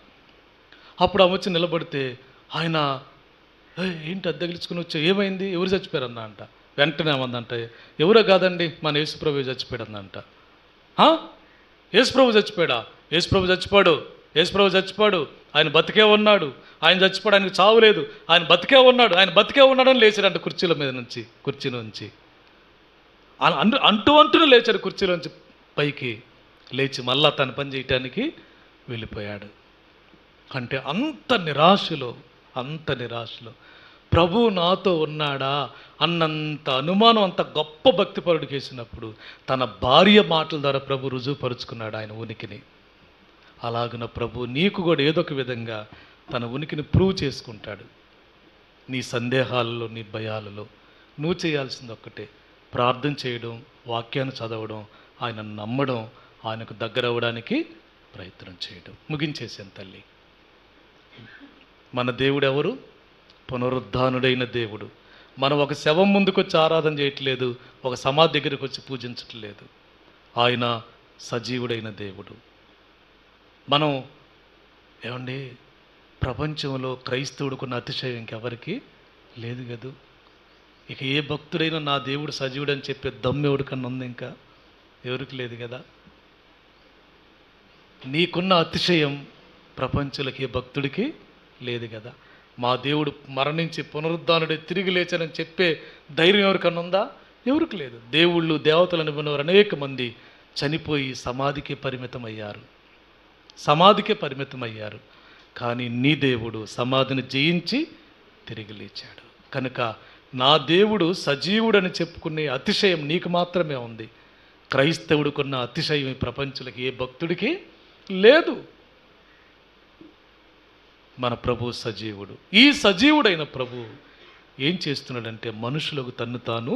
అప్పుడు ఆమె వచ్చి నిలబడితే ఆయన, ఏంటి అది తగిలించుకుని వచ్చా, ఏమైంది, ఎవరు చచ్చిపోయారన్నా అంట. వెంటనే ఏమందంట, ఎవరో కాదండి మన యేసుప్రభు చచ్చిపోయాడు అందంట. యేసుప్రభు చచ్చిపోయాడా? యేసుప్రభు చచ్చిపోయాడు, యేసుప్రభు చచ్చిపోయాడు, ఆయన బతికే ఉన్నాడు, ఆయన చచ్చిపోయాడు, ఆయనకు చావు లేదు, ఆయన బతికే ఉన్నాడు, ఆయన బతికే ఉన్నాడని లేచాడంట కుర్చీ నుంచి అంటూనే లేచాడు కుర్చీలోంచి పైకి లేచి మళ్ళా తన పని చేయటానికి వెళ్ళిపోయాడు. అంటే అంత నిరాశలో ప్రభు నాతో ఉన్నాడా అన్నంత అనుమానం అంత గొప్ప భక్తిపరుడికి వేసినప్పుడు తన భార్య మాటల ద్వారా ప్రభు రుజువుపరుచుకున్నాడు ఆయన ఉనికిని. అలాగున ప్రభు నీకు కూడా ఏదో ఒక విధంగా తన ఉనికిని ప్రూవ్ చేసుకుంటాడు. నీ సందేహాలలో, నీ భయాలలో నువ్వు చేయాల్సింది ఒక్కటే, ప్రార్థన చేయడం, వాక్యాన్ని చదవడం, ఆయన నమ్మడం, ఆయనకు దగ్గర అవ్వడానికి ప్రయత్నం చేయడం. ముగించేసాను తల్లి. మన దేవుడు ఎవరు? పునరుద్ధానుడైన దేవుడు. మనం ఒక శవం ముందుకు వచ్చి ఆరాధన చేయట్లేదు, ఒక సమాధి దగ్గరికి వచ్చి పూజించట్లేదు. ఆయన సజీవుడైన దేవుడు. మనం ఏమండి, ప్రపంచంలో క్రైస్తవుడుకున్న అతిశయం ఇంకెవరికి లేదు కదూ. ఇక ఏ భక్తుడైనా నా దేవుడు సజీవుడు అని చెప్పే దమ్ము ఎవరికన్నా ఉంది? ఇంకా ఎవరికి లేదు కదా. నీకున్న అతిశయం ప్రపంచులకి ఏ భక్తుడికి లేదు కదా. మా దేవుడు మరణించి పునరుద్ధానుడే తిరిగి లేచానని చెప్పే ధైర్యం ఎవరికన్నా ఉందా? ఎవరికి లేదు. దేవుళ్ళు, దేవతలు అనుకున్నవారు అనేక మంది చనిపోయి సమాధికే పరిమితమయ్యారు. కానీ నీ దేవుడు సమాధిని జయించి తిరిగి లేచాడు. కనుక నా దేవుడు సజీవుడని చెప్పుకునే అతిశయం నీకు మాత్రమే ఉంది. క్రైస్తవుడికున్న అతిశయం ఈ ప్రపంచులకి ఏ భక్తుడికి లేదు. మన ప్రభు సజీవుడు. ఈ సజీవుడైన ప్రభు ఏం చేస్తున్నాడంటే మనుషులకు తన్ను తాను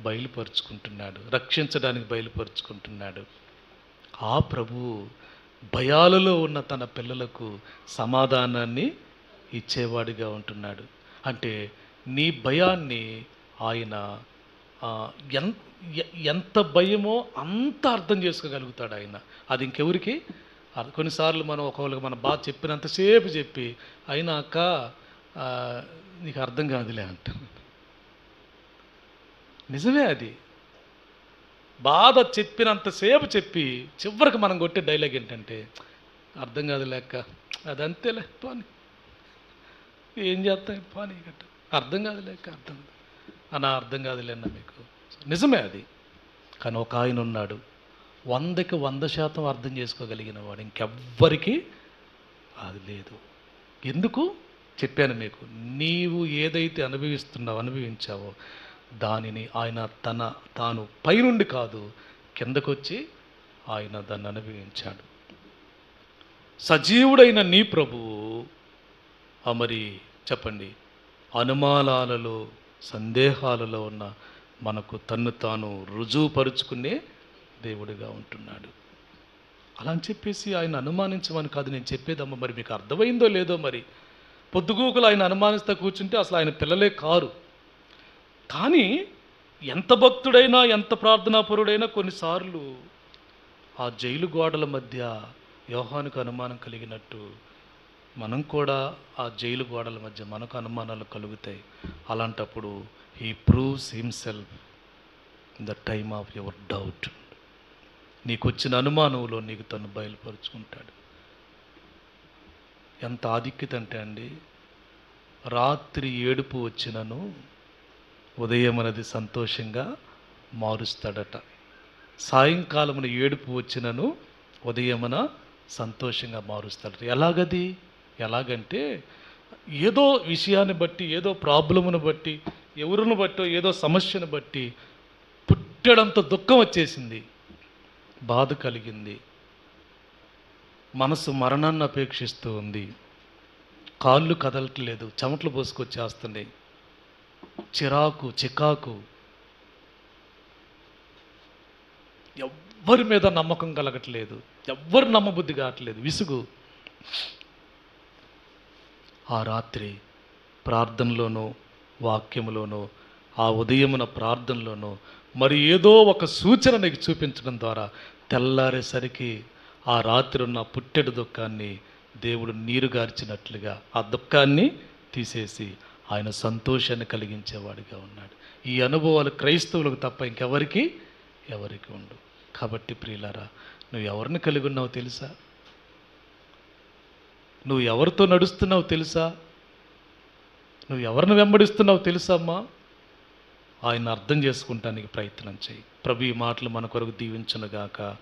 బయలుపరుచుకుంటున్నాడు, రక్షించడానికి బయలుపరుచుకుంటున్నాడు. ఆ ప్రభు భయాలలో ఉన్న తన పిల్లలకు సమాధానాన్ని ఇచ్చేవాడిగా ఉంటున్నాడు. అంటే నీ భయాన్ని ఆయన ఎంత భయమో అంత అర్థం చేసుకోగలుగుతాడు ఆయన. అది ఇంకెవరికి కొన్నిసార్లు మనం ఒకళ్ళకి మన బాధ చెప్పినంతసేపు చెప్పి అయినాక నీకు అర్థం కాదులే అంటాం. నిజమే అది. బాధ చెప్పినంతసేపు చెప్పి చివరికి మనం కొట్టే డైలాగ్ ఏంటంటే అర్థం కాదు లేక అదంతేలే పోనీ, ఏం చేస్తాం పోనీ గట్ట, అర్థం కాదు లేక అర్థం కాదులే అన్న మీకు. నిజమే అది. కానీ ఒక ఆయన ఉన్నాడు 100కి 100% అర్థం చేసుకోగలిగిన వాడు. ఇంకెవ్వరికి అది లేదు. ఎందుకు చెప్పాను మీకు, నీవు ఏదైతే అనుభవించావో దానిని ఆయన తాను పైనుండి కాదు కిందకొచ్చి ఆయన దాన్ని అనుభవించాడు. సజీవుడైన నీ ప్రభువు మరి చెప్పండి, అనుమానాలలో సందేహాలలో ఉన్న మనకు తన్ను తాను రుజువుపరుచుకునే దేవుడిగా ఉంటున్నాడు. అలా అని చెప్పేసి ఆయన అనుమానించమని కాదు నేను చెప్పేదమ్మా. మరి మీకు అర్థమైందో లేదో. మరి పొద్దుగూకులు ఆయన అనుమానిస్తా కూర్చుంటే అసలు ఆయన పిల్లలే కారు. కానీ ఎంత భక్తుడైనా, ఎంత ప్రార్థనాపరుడైనా కొన్నిసార్లు ఆ జైలు గోడల మధ్య యోహానుకు అనుమానం కలిగినట్టు మనం కూడా ఆ జైలు గోడల మధ్య మనకు అనుమానాలు కలుగుతాయి. అలాంటప్పుడు he proves himself in the time of your doubt. నీకు వచ్చిన అనుమానంలో నీకు తను బయలుపరుచుకుంటాడు. ఎంత ఆధిక్యత అంటే అండి, రాత్రి ఏడుపు వచ్చినను ఉదయం అనేది సంతోషంగా మారుస్తాడట. సాయంకాలమున ఏడుపు వచ్చినను ఉదయమున సంతోషంగా మారుస్తాడట. ఎలాగంటే ఏదో విషయాన్ని బట్టి, ఏదో ప్రాబ్లమును బట్టి, ఎవరిని బట్టో ఏదో సమస్యను బట్టి పుట్టడంత దుఃఖం వచ్చేసింది, బాధ కలిగింది, మనసు మరణాన్ని అపేక్షిస్తూ ఉంది, కాళ్ళు కదలట్లేదు, చెమటలు పోసుకొచ్చేస్తున్నాయి, చికాకు, ఎవ్వరి మీద నమ్మకం కలగట్లేదు, ఎవ్వరు నమ్మబుద్ధి కావట్లేదు, విసుగు. ఆ రాత్రి ప్రార్థనలోనో వాక్యములోనో ఆ ఉదయమున ప్రార్థనలోనో మరి ఏదో ఒక సూచన నీకు చూపించడం ద్వారా తెల్లారేసరికి ఆ రాత్రి ఉన్న పుట్టెడు దుఃఖాన్ని దేవుడు నీరు గార్చినట్లుగా ఆ దుఃఖాన్ని తీసేసి ఆయన సంతోషాన్ని కలిగించేవాడిగా ఉన్నాడు. ఈ అనుభవాలు క్రైస్తవులకు తప్ప ఇంకెవరికి ఉండవు. కాబట్టి ప్రియులారా, నువ్వు ఎవరిని కలిగి ఉన్నావో తెలుసా? నువ్వు ఎవరితో నడుస్తున్నావు తెలుసా? నువ్వు ఎవరిని వెంబడిస్తున్నావు తెలుసా అమ్మా? ఆయన అర్థం చేసుకుంటానికి ప్రయత్నం చేయి. ప్రభు ఈ మాటలు మన కొరకు దీవించునుగాక.